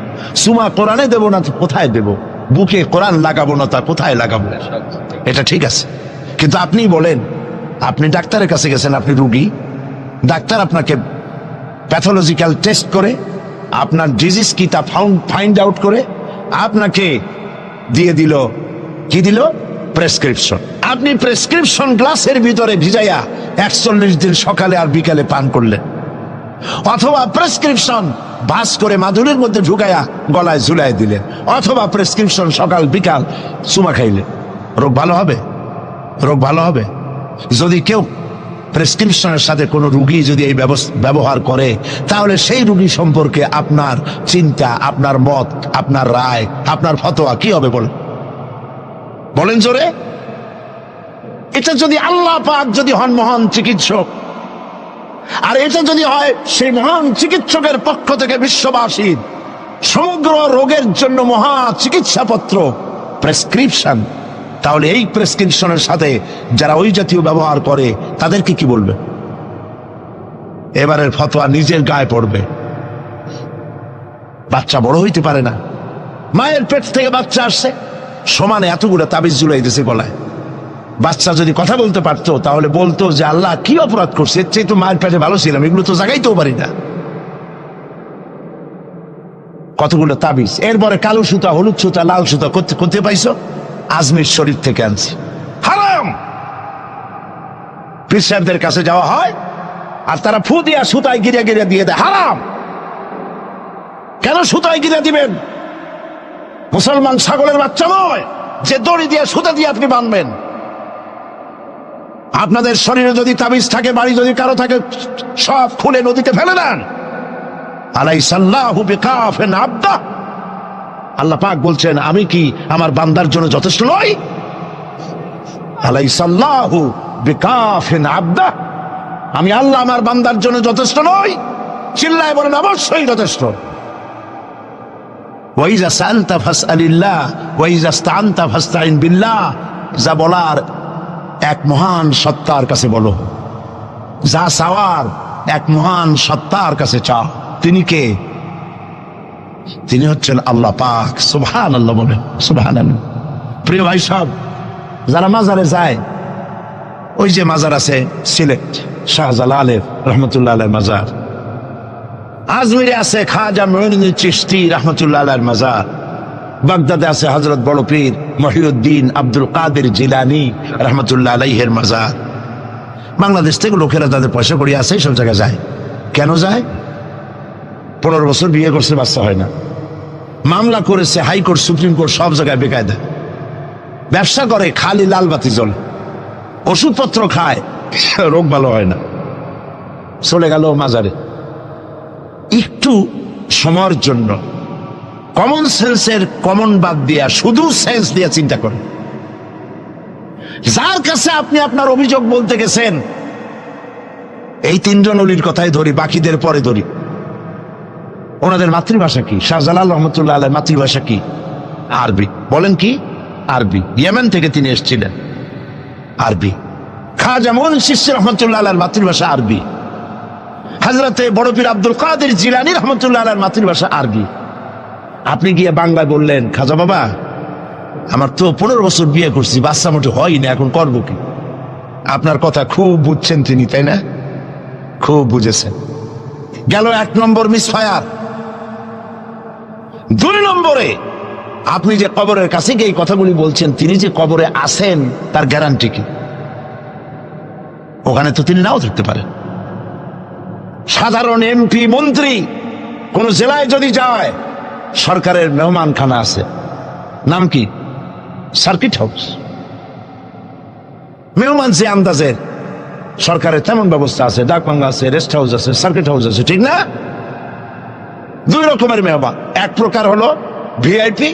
চুমা কোরআনে দেবো না কোথায় দেবো? বুকে কোরআন লাগাবো না তা কোথায় লাগাবো? এটা ঠিক আছে, কিন্তু আপনি বলেন, আপনি ডাক্তারের কাছে গেছেন, আপনি রুগী, ডাক্তার আপনাকে প্যাথোলজিক্যাল টেস্ট করে আপনার ডিজিজ কি তা ফাইন্ড আউট করে আপনাকে দিয়ে দিল, কি দিল? প্রেসক্রিপশন। আপনি প্রেসক্রিপশন গ্লাসের ভিতরে ভিজাইয়া 41 দিন সকালে আর বিকালে পান করলেন, অথবা প্রেসক্রিপশন ভাস করে মাদুরের মধ্যে ঢুকাইয়া গলায় ঝুলাই দিলেন, অথবা প্রেসক্রিপশন সকাল বিকাল চুমা খাইলেন। রোগ ভালো হবে? রোগ ভালো হবে? যদি কেউ প্রেসক্রিপশনের সাথে কোনো রুগী যদি এই ব্যবহার করে, তাহলে সেই রুগী সম্পর্কে আপনার চিন্তা, আপনার মত, আপনার রায়, আপনার ফতোয়া কি হবে বলেন? বলেন জোরে। এটা যদি আল্লাহ পাক যদি হন মহান চিকিৎসক, আর এটা যদি হয় সেই মহান চিকিৎসকের পক্ষ থেকে বিশ্ববাসীর সমগ্র রোগের জন্য মহা চিকিৎসাপত্র প্রেসক্রিপশন, তাহলে এই প্রেসক্রিপশনের সাথে যারা ওই জাতীয় ব্যবহার করে তাদেরকে কি বলবে? এবারের ফতোয়া নিজের গায়ে পড়বে। বাচ্চা বড় হইতে পারে না, মায়ের পেট থেকে বাচ্চা আসছে, সমানে এতগুলো তাবিজ ঝুলাই দিয়েছে গলায়। বাচ্চা যদি কথা বলতে পারতো তাহলে বলতো যে আল্লাহ কি অপরাধ করছে, এর চেয়ে তো মায়ের পেটে ভালো ছিলাম, এগুলো তো জাগাইতেও পারি না। কতগুলো তাবিজ, এরপরে কালো সুতা, হলুদ সুতা, লাল সুতা করতে পাইছো? আজমির শরীফ থেকে আনছি, হারাম। পীর সাহেবদের কাছে যাওয়া হয় আর তারা ফু দিয়া সুতায় গিরে গিরে দিয়ে দেয়, হারাম। কেন সুতায় গিরে দিবেন? মুসলমান ছাগলের বাচ্চা নয় যে দড়ি দিয়ে সুতা দিয়ে আপনি বাঁধবেন। আপনাদের শরীরে যদি তাবিজ থাকে, বাড়ি যদি কারো থাকে, সব খুলে নদীতে ফেলে দেন। আলাইসাল্লাহু বিকাফিন আবদা। আল্লাহ পাক বলছেন, আমি কি আমার বান্দার জন্য যথেষ্ট নই? আলাইসাল্লাহু বিকাফিন আবদা। আমি আল্লাহ আমার বান্দার জন্য যথেষ্ট নই? চিল্লায় বলেন অবশ্যই যথেষ্ট। ওয়াইজা সাআলতা ফাসআলিল্লাহ ওয়াইজা ইসতাআনতা ফাসতাইন বিল্লাহ। যা বলার এক মহান সত্তার কাছে বলো, যা চাওয়ার এক মহান সত্তার কাছে চাও। তিনি কে? তিনি হচ্ছেন আল্লাহ পাক। সুবহানাল্লাহ বলেন, সুবহানাল্লাহ। প্রিয় ভাই সব, যারা মাজারে যায়, ওই যে মাজার আছে সিলেট শাহজালালের রহমতুল্লাহ আলাইহির মাজার, আজমিরে আছে খাজা মুঈনুদ্দিন চিশতি রহমতুল্লাহ আলাইহির মাজার, বাগদাদে আছে হযরত বড় পীর মহিউদ্দিন আব্দুল কাদের জিলানী রহমতুল্লাহ আলাইহির মাজার। বাংলাদেশ থেকে লোকেরা তাদের পয়সা করি আছে সব জায়গায় যায়। কেন যায়? 15 বছর বিয়ে করছে, বাচ্চা হয় না, মামলা করেছে হাইকোর্ট, সুপ্রিম কোর্ট, সব জায়গায় বেকায়দা, ব্যবসা করে, খালি লাল বাতি জ্বলে, ওষুধপত্র খায়, রোগ ভালো হয় না, চলে গেল মাজারে। একটু সময়ের জন্য কমন সেন্সের কমন বাদ দিয়া শুধু সেন্স দিয়া চিন্তা করেন। যার কাছে আপনি আপনার অভিযোগ বলতে গেছেন, এই 3 জন অলির কথাই ধরি, বাকিদের পরে ধরি। ওনাদের মাতৃভাষা কি? শাহজালাল রহমতুল্লাহ আলাইহির মাতৃভাষা কি? আরবি। বলেন কি? আরবি। ইয়েমেন থেকে তিনি এসেছিলেন, আরবি। খাজা মুঈনুদ্দিন চিশতি রহমতুল্লাহ আলাইহির মাতৃভাষা আরবি। হযরতে বড় পীর আব্দুল কাদের জিলানী রহমতুল্লাহ আলাইহির মাতৃভাষা আরবি। আপনি গিয়ে বাংলায় বললেন, খাজা বাবা আমার তো 15 বছর বিয়ে করছি, বাচ্চা মোটে হয় না, এখন করবো কি? আপনার কথা খুব বুঝছেন তিনি, তাই না? খুব বুঝেছেন। গেল 1 নম্বর মিসফায়ার। 2 নম্বরে, আপনি যে কবরের কাছে গিয়ে এই কথাগুলি বলছেন, তিনি যে কবরে আছেন তার গ্যারান্টি কি? ওখানে তো তিনি নাও থাকতে পারেন। সাধারণ এমপি মন্ত্রী কোন জেলায় যদি যায়, সরকারের মেহমানখানা আছে, নাম কি? Circuit house. মেহমান যে আন্দাজের, সরকারের তেমন ব্যবস্থা আছে, ডাকবাংলা আছে, রেস্ট হাউস আছে, সার্কিট হাউস আছে, ঠিক না? 2 রকমের মেহমান। এক প্রকার হলো ভিআইপি,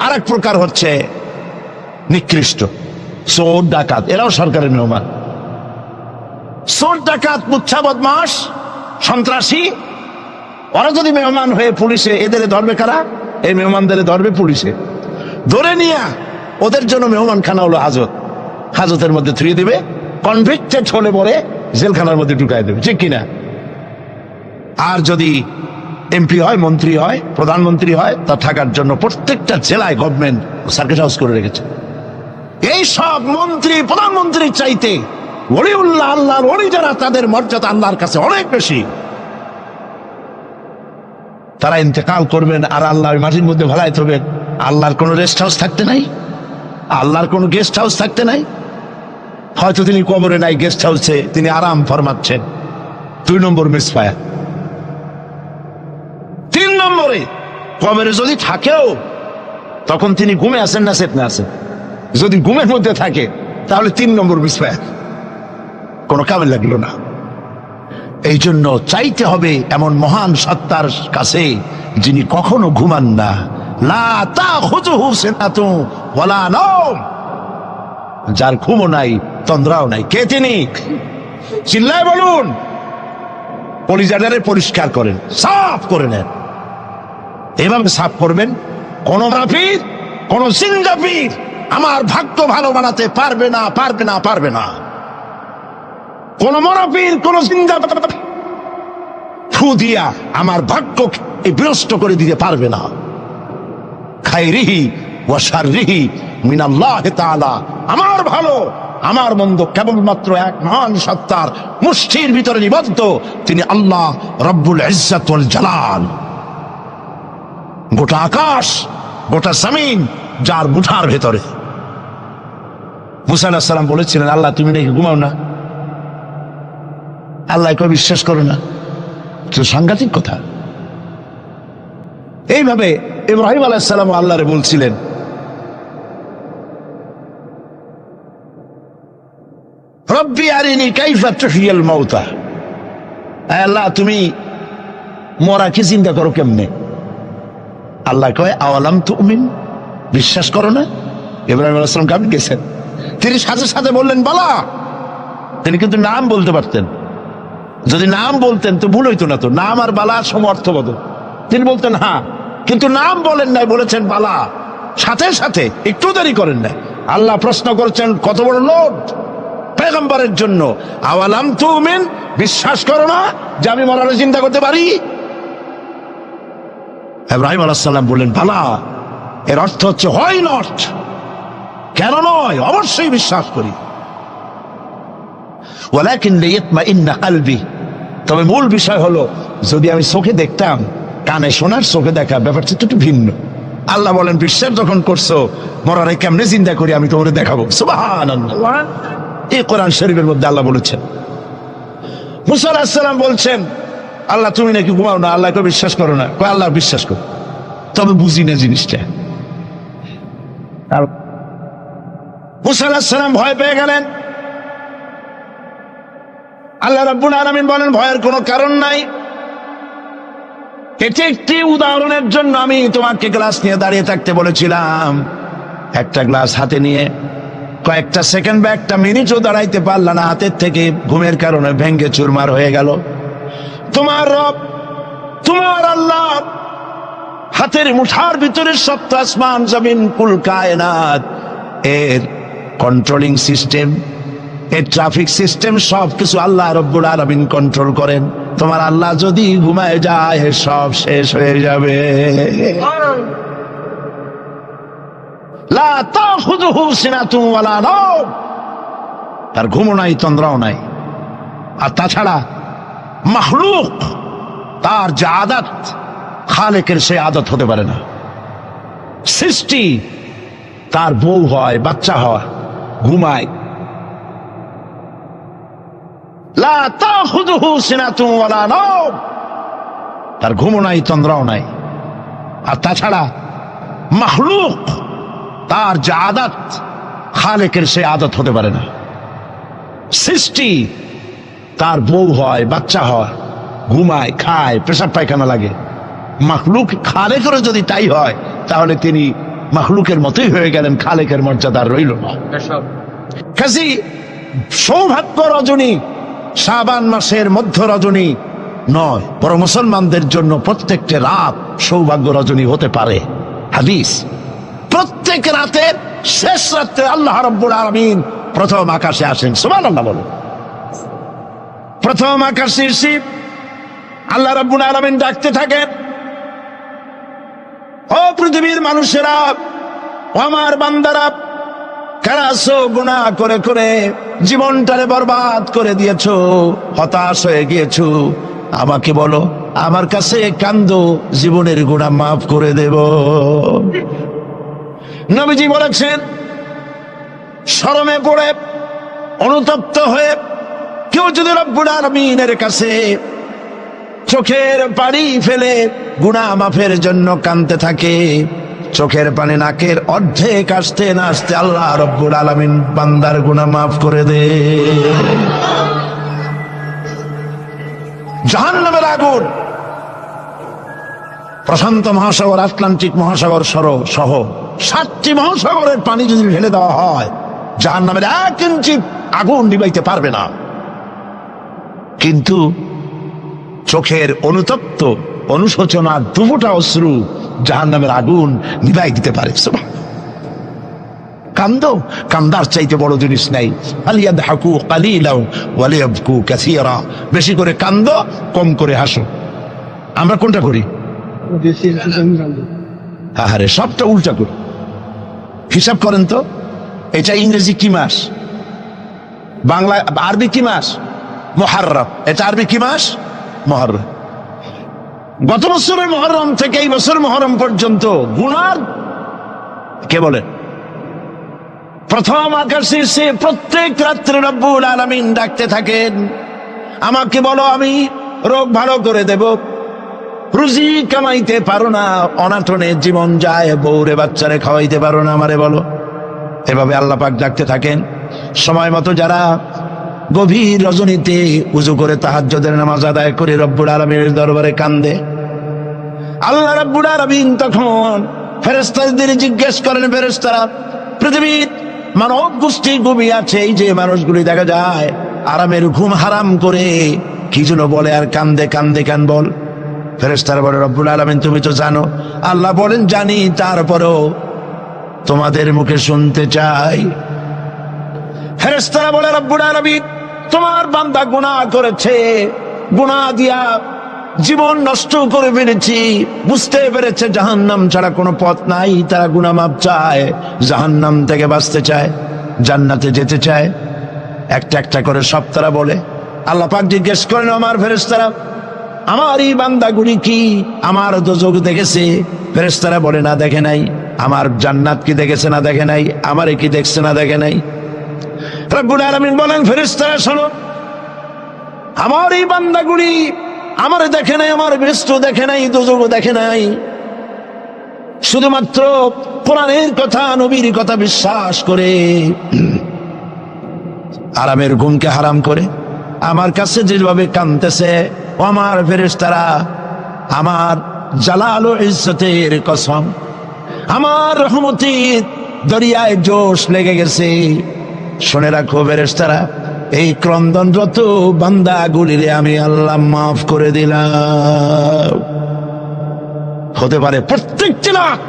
আর এক প্রকার হচ্ছে নিকৃষ্ট, চোর ডাকাত। এরাও সরকারের মেহমান। চোর ডাকাত, মুচ্ছা বদমাস, সন্ত্রাসী, ওরা যদি মেহমান হয়ে পুলিশে, এদের ধরবে কারা? এই মেহমানদের ধরবে পুলিশে। ধরে নিয়ে ওদের জন্য মেহমানখানা হলো হাজত। হাজতের মধ্যে থুয়ে দিবে, কনভিক্টেড হলে পরে জেলখানার মধ্যে ঢুকাই দেবে, ঠিক কিনা? আর যদি এমপি হয়, মন্ত্রী হয়, প্রধানমন্ত্রী হয়, তা থাকার জন্য প্রত্যেকটা জেলায় গভর্নমেন্ট সার্কিট হাউস করে রেখেছে। এই সব মন্ত্রী প্রধানমন্ত্রীর চাইতে ওলিউল্লাহ, আল্লাহর ওলি যারা, তাদের মর্যাদা আল্লাহর কাছে অনেক বেশি। তারা ইন্তেকাল করবেন আর আল্লাহ মাটির মধ্যে ভালাই থবেন। আল্লাহর কোনো রেস্ট হাউস থাকতে নাই, আল্লাহর কোনো গেস্ট হাউস থাকতে নাই। হয়তো তিনি কবরে নাই, গেস্ট হাউসে তিনি আরাম ফরমাচ্ছেন। 2 নম্বর মিসফায়ার। 3 নম্বরে, কবরে যদি থাকেও তখন তিনি ঘুমে আছেন না চেতনা আছেন? যদি ঘুমের মধ্যে থাকে তাহলে 3 নম্বর মিসফায়ার, কোনো কামে লাগলো না। এই জন্য চাইতে হবে এমন মহান সত্তার কাছে যিনি কখনো ঘুমান না। লা তাখুযুহু সিনাতুন ওয়ালা নাওম, যার ঘুমও নাই, তন্দ্রাও নাই। কে তিনি? চিল্লায় বলুন। কলিজাটারে পরিষ্কার করেন, সাফ করে নেন। এভাবে সাফ করবেন, কোন মাফির, কোন জিন্দাফির আমার ভাগ্য ভালো বানাতে পারবে না, পারবে না, পারবে না। কোন মরাফির, কোন জিন্দা ফু দিয়া আমার ভাগ্যকে বিনষ্ট করে দিতে পারবে না। খায়রিহি ওয়া শাররিহি মিনাল্লাহি তাআলা, আমার ভালো আমার মন্দ কেবলমাত্র এক মহান সত্তার মুষ্টির ভিতরে নিবদ্ধ, তিনি আল্লাহ রব্বুল ইজ্জত ওয়াল জালাল। গোটা আকাশ, গোটা জমিন যার মুঠার ভেতরে। মুসা আলাইহিস সালাম বলেছিলেন, আল্লাহ তুমি নাকি ঘুমাও না? আল্লাহ কেউ বিশ্বাস করো না? তো সাংঘাতিক কথা। এইভাবে ইব্রাহিম আলাইহিস সালাম আল্লাহরে বলছিলেন, রব্বি আরিনি কাইফা তুহইয়াল মাউতা, আল্লাহ তুমি মরাকে জিন্দা করো কেমনে? আল্লাহ কয়, আওয়ালাম তুমিন, বিশ্বাস করো না? ইব্রাহিম আলাইহিস সালাম কেমন গেছেন? তিনি সাথে সাথে বললেন বালা। তিনি কিন্তু নাম বলতে পারতেন, যদি নাম বলতেন তো ভুল হইতো না। তো নাম আর বালা সমর্থবদ, তিনি বলতেন হ্যাঁ, কিন্তু নাম বলেন নাই, বলেছেন বালা। সাথে সাথে একটু দেরি করেন নাই। আল্লাহ প্রশ্ন করেছেন, কত বড় লোভ পয়গম্বরের জন্য, আওয়ালাম তুমিন, বিশ্বাস করো না যে আমি মরারে চিন্তা করতে পারি? ইব্রাহিম আলাইহিস সালাম বললেন বালা। এর অর্থ হচ্ছে হয় নট, কেন নয়, অবশ্যই বিশ্বাস করি। ওয়ালাকিন লিয়াতমাইন্না কলবি, তবে মূল বিষয় হলো যদি আমি চোখে দেখতাম, কানে শোনার, চোখে দেখা ব্যাপারটা একটু ভিন্ন। আল্লাহ বলেন, বিশ্বাস যখন করছো, মরারে কেমনে চিন্তা করি আমি তোমাকে দেখাবো। সুবহানাল্লাহ, এই কোরআন শরীফের মধ্যে আল্লাহ বলেছেন। মুসা আলাইহিস সালাম বলছেন, আল্লাহ তুমি নাকি ঘুমাও না, আল্লাহকে বিশ্বাস করো না? কয় আল্লাহ বিশ্বাস করো, তবে বুঝি না জিনিসটা। মুসা আলাইহিস সালাম ভয় পেয়ে গেলেন। আল্লাহ রাব্বুল আলামিন বলেন, ভয়ের কোনো কারণ নাই। এটি একটি উদাহরণের জন্য আমি তোমাকে গ্লাস নিয়ে দাঁড়িয়ে থাকতে বলেছিলাম। একটা গ্লাস হাতে নিয়ে কয়েকটা সেকেন্ড বা একটা মিনিটও দাঁড়াইতে পারলা না, হাতের থেকে ঘুমের কারণে ভেঙ্গে চুরমার হয়ে গেল। তোমার রব, তোমার আল্লাহ হাতের মুঠার ভিতরে সপ্ত আসমান জমিন কুল কায়নাত, এর কন্ট্রোলিং সিস্টেম, এর ট্রাফিক সিস্টেম সবকিছু আল্লাহ রব্বুল আলামিন কন্ট্রোল করেন। তোমার আল্লাহ যদি ঘুমায় যায় সব শেষ হয়ে যাবে। লা তাখুযুহু সিনাতুন ওয়ালা নাওম, তার ঘুমও নাই তন্দ্রাও নাই। আর তাছাড়া মাখলুক, তার যে আদত, খালেকের সে আদত হতে পারে না। সৃষ্টি, তার বউ হয়, বাচ্চা হয়, ঘুমায়। লা তাখুযুহু সিনাতুন ওয়ালা নাওম, তার ঘুমও নাই তন্দ্রাও নাই। আর তাছাড়া মাখলুক, তার যে আদত, খালেকের সে আদত হতে পারে না। সৃষ্টি, তার বউ হয়, বাচ্চা হয়, ঘুমায়, খায়, পেশাব পায়খানা লাগে। মাখলুক খালেকেরও যদি তাই হয়, তাহলে তিনি মাখলুকের মতোই হয়ে গেলেন, খালেকের মর্যাদা রইল না। কাজী সৌভাগ্য রজনী শাবান মাসের মধ্য রজনী নয়, বরং মুসলমানদের জন্য প্রত্যেকটা রাত সৌভাগ্য রজনী হতে পারে। হাদিস, প্রত্যেক রাতের শেষ রাতে আল্লাহ রাব্বুল আলামিন প্রথম আকাশে আসেন। সুবহানাল্লাহ বলুন। প্রথম আকাশে এসে আল্লাহ রাব্বুল আলামিন ডাকতে থাকেন, ও পৃথিবীর মানুষেরা, ও আমার বান্দারা, কারা আছো গুনাহ করে করে জীবনটারে বরবাদ করে দিয়েছো, হতাশ হয়ে গিয়েছো, আমাকে বলো, আমার কাছে কান্দো, জীবনের গুনাহ মাফ করে দেব। নবীজি বলেছেন, শরমে পড়ে অনুতপ্ত হয়ে কেউ যদি রব্বুল আলামিনের কাছে চোখের পানি ফেলে গুনাহ মাফের জন্য কাঁদতে থাকে, চোখের পানি নাকের অর্ধেক আসতে না আসতে আল্লাহ রব্বুল আলামিন বান্দার গুনাহ মাফ করে দে। জাহান্নামের আগুন প্রশান্ত মহাসাগর, আটলান্টিক মহাসাগর সহ 7টি মহাসাগরের পানি যদি ঢেলে দেওয়া হয়, জাহান্নামের 1 ইঞ্চি আগুন নিবাইতে পারবে না। কিন্তু চোখের অনুতপ্ত অনুশোচনা দুফোঁটা অশ্রু জাহান্নামের আগুন নিভাই দিতে পারে। কান্দো, কান্দার চাইতে বড় জিনিস নাই। ফালিয়াদহাকু কালিলাও ওয়ালিয়াবকু কাসীরা, বেশি করে কান্দো, কম করে হাসো। আমরা কোনটা করি? আরে সবটা উল্টা করি। হিসাব করেন তো, এটা ইংরেজি কি মাস, বাংলা আরবি কি মাস? মুহররম। এটা আরবি কি মাস? মুহররম। গত বছরের মুহররম থেকে এই বছর মুহররম পর্যন্ত গুনার কে বলে প্রথম আকাশে সে প্রত্যেক রাত্রে রব্বুল আলামিন ডাকতে থাকেন, আমাকে বলো, আমি রোগ ভালো করে দেব। রুজি কামাইতে পারো না, অনাটনে জীবন যায়, বউরে বাচ্চারে খাওয়াইতে পারো না, আমারে বলো। এভাবে আল্লাহ পাক ডাকতে থাকেন। সময় মতো যারা গভীর রজনীতে উজু করে তাহাজ্জুদের নামাজ আদায় করে রব্বুল আলামিনের দরবারে কান্দে, আল্লাহ রাব্বুল আলামিন তখন ফেরেশতাদের জিজ্ঞেস করেন, ফেরেশতারা, পৃথিবীর মানব গোষ্ঠী ঘুমিয়ে আছে, এই যে মানুষগুলি দেখা যায় আরামের ঘুম হারাম করে কি যেন বলে আর কান্দে, কান্দে কেন বল? ফেরেশতারা বলে, রব্বুল আলামিন তুমি তো জানো। আল্লাহ বলেন, জানি, তারপরেও তোমাদের মুখে শুনতে চাই। ফেরেশতারা বলে, রব্বুল আলামিন তোমার বান্দা গুনাহ করেছে, গুনাহ দিয়া জীবন নষ্ট করে ফেলেছি, বুঝতে পেরেছে জাহান্নাম ছাড়া কোনো পথ নাই, তারা গুনাহ মাপ চায়, জাহান্নাম থেকে বাঁচতে চায়, জান্নাতে যেতে চায়। একটা একটা করে সব তারা বলে। আল্লাহ পাক জিজ্ঞেস করেন, আমার ফেরেশতারা, আমার এই বান্দাগুলি কি আমার দোজখ দেখেছে? ফেরেশতারা বলে, না, দেখে নাই। আমার জান্নাত কি দেখেছে? না, দেখে নাই। আমারে কি দেখছে? না, দেখে নাই। রব্বুল আলামিন বলেন, ফেরেশতারা শোনো, আমার এই বান্দাগুলি আমারে দেখে নাই, আমার বেহেশত দেখে নাই, দোজখ দেখে নাই, শুধুমাত্র কোরআনের কথা, নবীর কথা বিশ্বাস করে আরামের ঘুমকে হারাম করে আমার কাছে যেভাবে কাঁদতেছে, ও আমার ফেরেশতারা, আমার জালাল ও ইজ্জতের কসম, আমার রহমতের দরিয়ায় জোশ লেগে গেছে। শুনে রাখো ফেরেশতারা, এই ক্রন্দনরত বান্দাগুলিরে আমি আল্লাহ মাফ করে দিলাম। হতে পারে প্রত্যেকটি রাত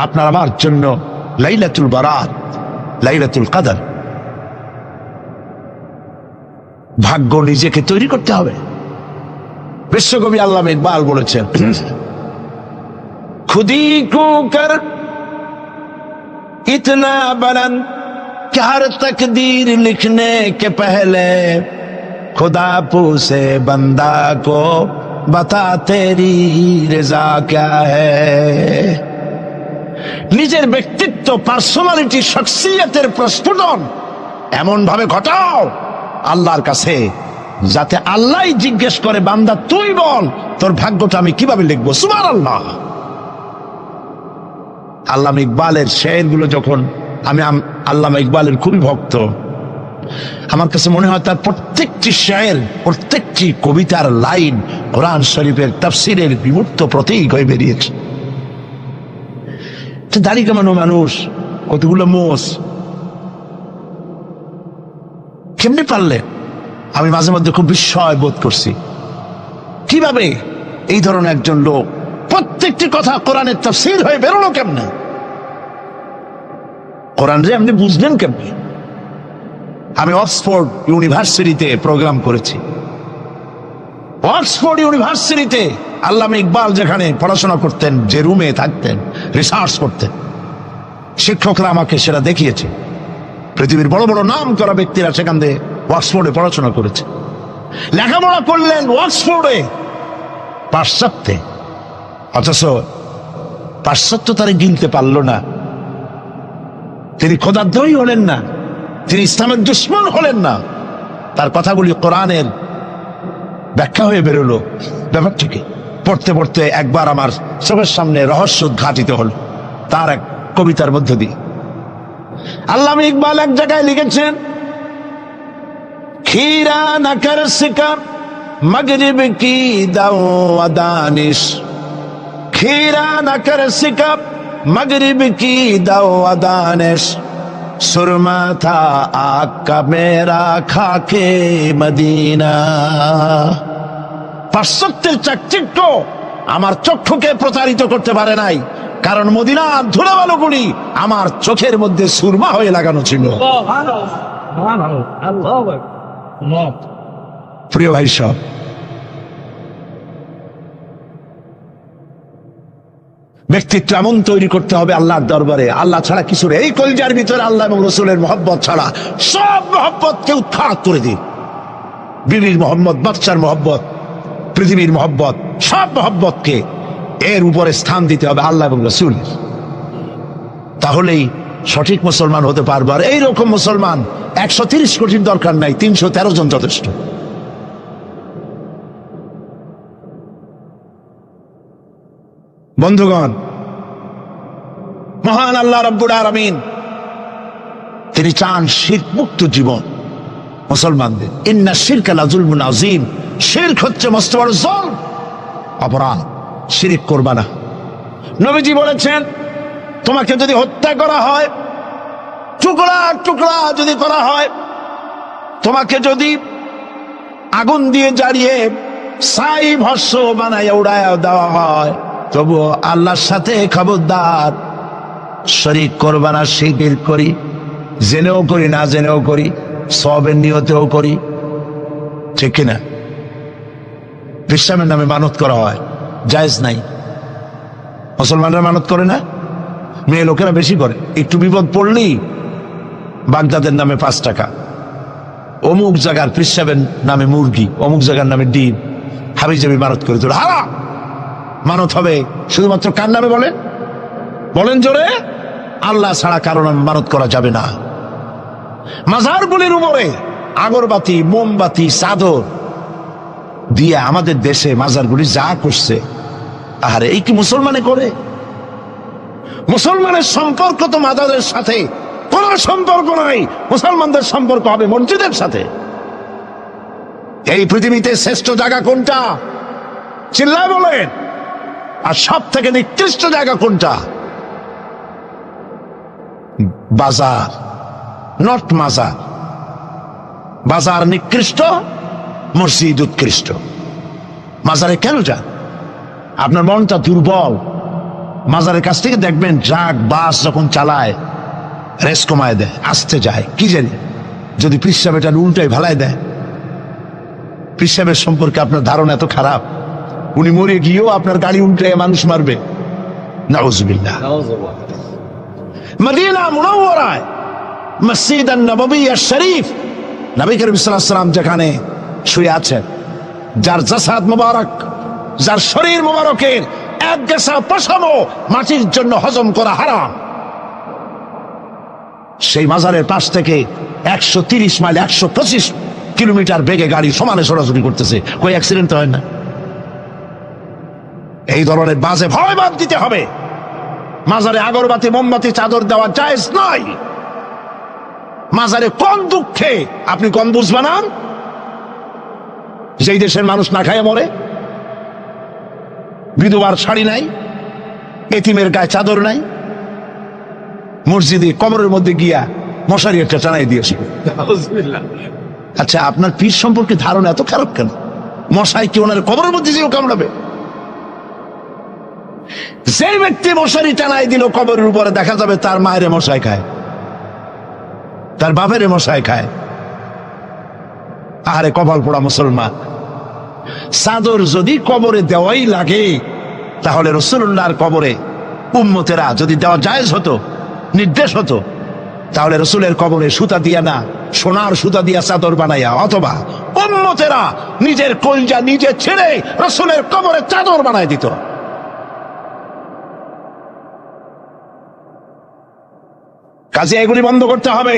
আপনার আমার জন্য লাইলাতুল বারাত, লাইলাতুল কদর। ভাগ্য নিজেকে তৈরি করতে হবে। বিশ্বকবি আল্লামা ইকবাল বলেছেন, খুদি কো কর ইতনা বুলন্দ कि हर तकदीर लिखने के पहले खुदा पूछे बंदा को बता तेरी रजा क्या है। নিজের ব্যক্তিত্ব, পার্সোনালিটি, শখসিয়তের প্রস্ফুটন এমন ভাবে ঘটাও আল্লাহর কাছে, যাতে আল্লাহই জিজ্ঞেস করে, বান্দা তুই বল তোর ভাগ্যটা আমি কিভাবে লিখবো। সুবহানাল্লাহ। আল্লামা ইকবালের শেরগুলো যখন আমি আল্লামা ইকবালের খুবই ভক্ত, আমার কাছে মনে হয় তার প্রত্যেকটি শের, প্রত্যেকটি কবিতার লাইন কোরআন শরীফের তাফসীরের বিমূর্ত প্রতীক হয়ে বেরিয়েছে। দাড়ি কামানো মানুষ, কতগুলো মোষ, কেমনি পারলেন? আমি মাঝে মধ্যে খুব বিস্ময় বোধ করছি, কিভাবে এই ধরনের একজন লোক প্রত্যেকটি কথা কোরআনের তাফসীর হয়ে বেরোলো কেমনে? কোরআন রে আপনি বুঝলেন কেমনে? আমি অক্সফোর্ড ইউনিভার্সিটিতে প্রোগ্রাম করেছি। অক্সফোর্ড ইউনিভার্সিটিতে আল্লামা ইকবাল যেখানে পড়াশোনা করতেন, যে রুমে থাকতেন, রিসার্চ করতেন, শিক্ষকরা আমাকে সেটা দেখিয়েছে। পৃথিবীর বড় বড় নাম করা ব্যক্তিরা সেখান থেকে অক্সফোর্ডে পড়াশোনা করেছে, লেখাপড়া করলেন অক্সফোর্ডে, পাশ্চাত্যে। অথচ পাশ্চাত্য তারা গিনতে পারল না। তিনি খোদাদ্রোহী হলেন না, তিনি ইসলামের দুশমন হলেন না। তার কথাগুলি কোরআনের ব্যাখ্যা হয়ে বেরোলো। ব্যাপারটিকে পড়তে পড়তে একবার আমার চোখের সামনে রহস্য উদ্ঘাটিত হল তার এক কবিতার মধ্য দিয়ে। আল্লামা ইকবাল এক জায়গায় লিখেছেন, खीरा न कर सका मगरिब की दाओ दानिश, खीरा न कर सका मगरिब की दाओ दानिश, सुरमा था आग का मेरा खाके मदीना। পাশ্চাত্যের চাকচিক্য আমার চক্ষুকে প্রতারিত করতে পারে নাই, কারণ মদিনার ধুলাবালুগুলি আমার চোখের মধ্যে সুরমা হয়ে লাগানো ছিল। প্রিয় ভাই সব, ব্যক্তিত্ব এমন তৈরি করতে হবে আল্লাহর দরবারে, আল্লাহ ছাড়া কিছু নেই। এই কলজার ভিতরে আল্লাহ এবং রসুলের মহব্বত ছাড়া সব মহব্বতকে উৎখাত করে দিন। বিবির মহব্বত, বাচ্চার মহব্বত, পৃথিবীর মহব্বত, সব মহব্বতকে এর উপরে স্থান দিতে হবে আল্লাহ এবং রসুল। তাহলেই সঠিক মুসলমান হতে পারবো। আর এইরকম মুসলমান 130 কোটির দরকার নাই, 313 জন যথেষ্ট। বন্ধুগণ, মহান আল্লাহ রাব্বুল আলামিন তিনি চান শিরক মুক্ত জীবন মুসলমানদের। ইন্না শিরকা লাযুলমুন আযীম, শিরক হচ্ছে মস্ত বড় জুলম, অপরাধ। শিরক করবা না। নবীজি বলেছেন, তোমাকে যদি হত্যা করা হয়, টুকরা টুকরা যদি করা হয়, তোমাকে যদি আগুন দিয়ে জ্বালিয়ে ছাই ভস্ম বানায় উড়ায় দেওয়া হয়, তবুও আল্লাহর সাথে খবরদার শরীক করবা না। শিরক করি, জেনেও করি, না জেনেও করি, সওয়াবের নিয়তেও করি, ঠিক কিনা? বিশ্রামের নামে মানত করা হয়, জায়েজ নাই। মুসলমানরা মানত করে না, মেয়ে লোকেরা বেশি করে। একটু বিপদ পড়লেই বাগদাদের নামে 5 টাকা, অমুক জায়গার পেশাবের নামে মুরগি, অমুক জায়গার নামে ডিম, হাবিজাবি মানত করে তোর হারা। মানত হবে শুধুমাত্র কার নামে? বলেন বলেন জোরে, আল্লাহ ছাড়া কারো নামে মানত করা যাবে না। মাজারগুলির উপরে আগরবাতি, মোমবাতি, চাদর দিয়ে আমাদের দেশে মাজারগুলি যা করছে, আরে এই কি মুসলমানে করে? মুসলমানের সম্পর্ক তো মাজারের সাথে কোন সম্পর্ক নাই। মুসলমানদের সম্পর্ক হবে মসজিদের সাথে। এই পৃথিবীতে শ্রেষ্ঠ জায়গা কোনটা? চিল্লায় বলেন। আর সব থেকে নিকৃষ্ট জায়গা কোনটা? বাজার, নট মাজার। বাজার নিকৃষ্ট, মসজিদ উৎকৃষ্ট। মাজারে কেন যান? আপনার মনটা দুর্বল। মাজারের কাছ থেকে দেখবেন ট্রাক, বাস যখন চালায় রেস কমায় দেয়, আসতে যায়, কি জানি যদি পিসাব এটা উল্টাই ভালাই দেয়। পিসাবের সম্পর্কে আপনার ধারণা এত খারাপ। উনি মরে গিয়েও আপনার গাড়ি উল্টে মানুষ মারবে। নাউজুবিল্লাহ। মদিনা মুনাওয়ারায় মসজিদ নববী শরীফ, নবী করিম সাল্লাল্লাহু আলাইহি ওয়াসাল্লাম যেখানে শুয়ে আছেন, যার জাসাদ মুবারক, যার শরীর মুবারকের এক গেসা পশমও মাটির জন্য হজম করা হারাম, সেই মাজারের পাশ থেকে 130 মাইল 125 কিলোমিটার বেগে গাড়ি সমানে ছোটাছুটি করতেছে, কই অ্যাক্সিডেন্ট হয় না? এই ধরনের বাজে ভয় বাদ দিতে হবে। মাজারে আগরবাতি মোমবাতি চাদর দেওয়া জায়েজ নয়। মাজারে কোন দুঃখে আপনি কম বুঝ বানান? যেই দেশের মানুষ না খায় মরে, বিধবার শাড়ি নাই, এতিমের গায়ে চাদর নাই, মসজিদে কবরের মধ্যে গিয়া মশারি একটা টানাই দিয়েছে। আচ্ছা, আপনার পীর সম্পর্কে ধারণা এত খারাপ কেন? মশাই কি ওনার কবরের মধ্যে যেও কামড়াবে? যে ব্যক্তি মশারি টানাই দিল কবরের উপরে, দেখা যাবে তার মায়ের মশাই খায়, তার বাপের মশাই খায়। আরে কপাল পোড়া মুসলমান! চাদর যদি কবরে দেওয়াই লাগে, তাহলে রাসূলুল্লাহর কবরে উম্মতেরা যদি দেওয়া জায়েজ হতো, নির্দেশ হতো, তাহলে রাসূলের কবরে সুতা দিয়া না, সোনার সুতা দিয়া চাদর বানাইয়া, অথবা উম্মতেরা নিজের কলজা নিজে ছেড়ে রাসূলের কবরে চাদর বানাই দিত। কাজে এগুলি বন্ধ করতে হবে।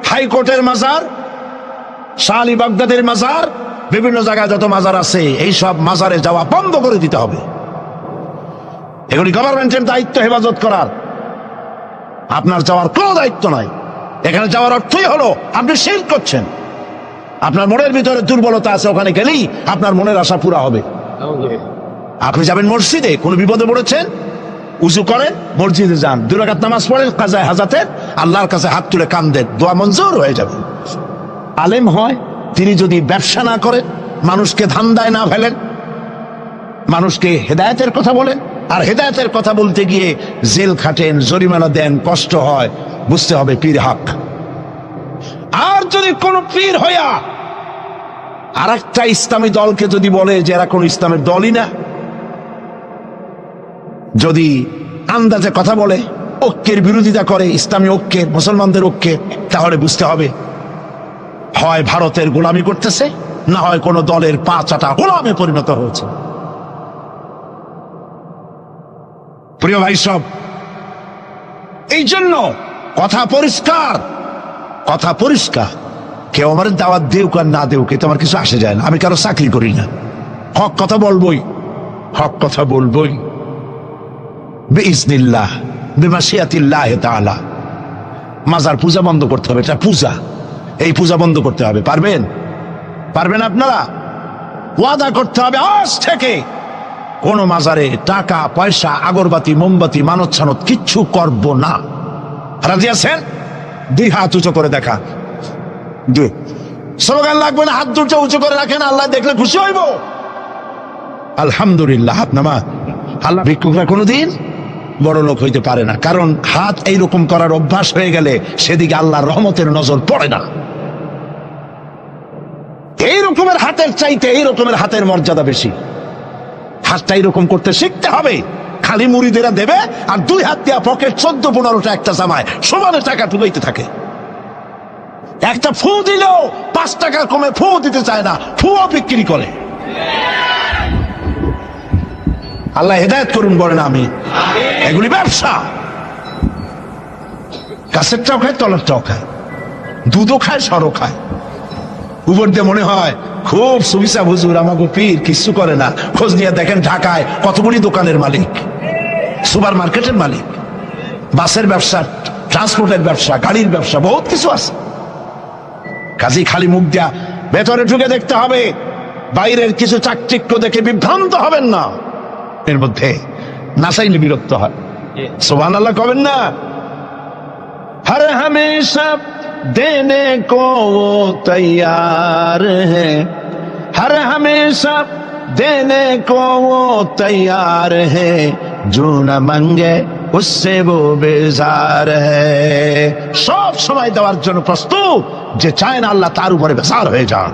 হাইকোর্টের মাজার, শাহ আলী বাগদাদের মাজার, বিভিন্ন জায়গায় যত মাজার আছে, এই সব মাজারে যাওয়া বন্ধ করে দিতে হবে। এগুলি গভর্নমেন্টের দায়িত্ব হেফাজত করার, আপনার যাওয়ার কোনো দায়িত্ব নাই। এখানে যাওয়ার অর্থই হলো আপনি শিরক করছেন। আপনার মনের ভিতরে দুর্বলতা আছে, ওখানে গেলেই আপনার মনের আশা পুরা হবে। আপনি যাবেন মসজিদে, কোনো বিপদে পড়েছেন, উজু করেন, মসজিদে যান, 2 রাকাত নামাজ পড়েন, কাজায়ে হাজাতের, আল্লাহর কাছে হাত তুলে কান্দেন, দোয়া মঞ্জুর হয়ে যাবে। আলেম হয়, তিনি যদি ব্যবসা না করেন, মানুষকে ধান্দায় না ফেলেন, মানুষকে হেদায়েতের কথা বলেন, আর হেদায়েতের কথা বলতে গিয়ে জেল খাটেন, জরিমানা দেন, কষ্ট হয়, বুঝতে হবে পীর হক। আর যদি কোন পীর হইয়া আর একটা ইসলামী দলকে যদি বলে যে এরা কোন ইসলামের দলই না, যদি আন্দাজে কথা বলে, ঐক্যের বিরোধিতা করে, ইসলামী ঐক্যের, মুসলমানদের ঐক্যের, তাহলে বুঝতে হবে হয় ভারতের গোলামি করতেছে, না হয় কোন দলের পা চাটা গোলামে পরিণত হয়েছে। প্রিয় ভাই সব, এই জন্য কথা পরিষ্কার, কথা পরিষ্কার। কেউ আমার দাওয়াত দেউক আর না দেউক, এতে আমার কিছু আসে যায় না। আমি কারো চাকরি করি না, হক কথা বলবই, হক কথা বলবই বিইজনিল্লাহ, বিমাশিয়াতিল্লাহ তাআলা। মাজার পূজা বন্ধ করতে হবে, এটা পূজা, এই পূজা বন্ধ করতে হবে। পারবেন? পারবেন আপনারা? ওয়াদা করতে হবে আজ থেকে কোন মাজারে টাকা পয়সা, আগরবাতি মোমবাতি, মানত ছানত কিচ্ছু করব না। রাজি আছেন? 2 হাত উঁচু করে দেখা, 2 স্লোগান লাগবে না, হাত দুটো উঁচু করে রাখেন, আল্লাহ দেখলে খুশি হইব। আলহামদুলিল্লাহ। হাত নামা। আল্লাহ ভিক্ষুকরা কোনোদিন বড় লোক হইতে পারে না, কারণ হাত এইরকম করার অভ্যাস হয়ে গেলে সেদিকে আল্লাহর রহমতের নজর পড়ে না। এই রকমের হাতের চাইতে এই রকমের হাতের মর্যাদা বেশি। হাতটা এরকম করতে শিখতে হবে। খালি মুরিদেরা দেবে, আর 2 হাত দিয়া পকেট 14-15টা একটা জামায় সমানে টাকা ঢুকাইতে থাকে। একটা ফু দিলেও 5 টাকা কমে ফু দিতে চায় না, ফুও বিক্রি করে। আল্লাহ হেদায়েত করুন বলেন আমি। এগুলি ব্যবসা। কাছেরটাও খায়, তলারটাও খায়, দুধও খায়, সরও খায়। উপর দিয়ে মনে হয় খুব সুবিসা হুজুর, আমাকে পীর কিচ্ছু করে না। খোঁজ নিয়ে দেখেন ঢাকায় কতগুলি দোকানের মালিক, সুপার মার্কেটের মালিক, বাসের ব্যবসা, ট্রান্সপোর্টের ব্যবসা, গাড়ির ব্যবসা, বহুত কিছু আছে। কাজেই খালি মুখ দিয়া ভেতরে ঢুকে দেখতে হবে। বাইরের কিছু চাকচিক্য দেখে বিভ্রান্ত হবেন না। এর মধ্যে না চাইলে বিরক্ত হয়। সুবহানাল্লাহ কবেন না? हर हमेशा देने को वो तैयार है, हर हमेशा देने को वो तैयार है, जो न मांगे उससे वो बेजार है। सब समय দেওয়ার জন্য প্রস্তুত, যে চায় না আল্লাহ তার উপরে বেজার হয়ে যান।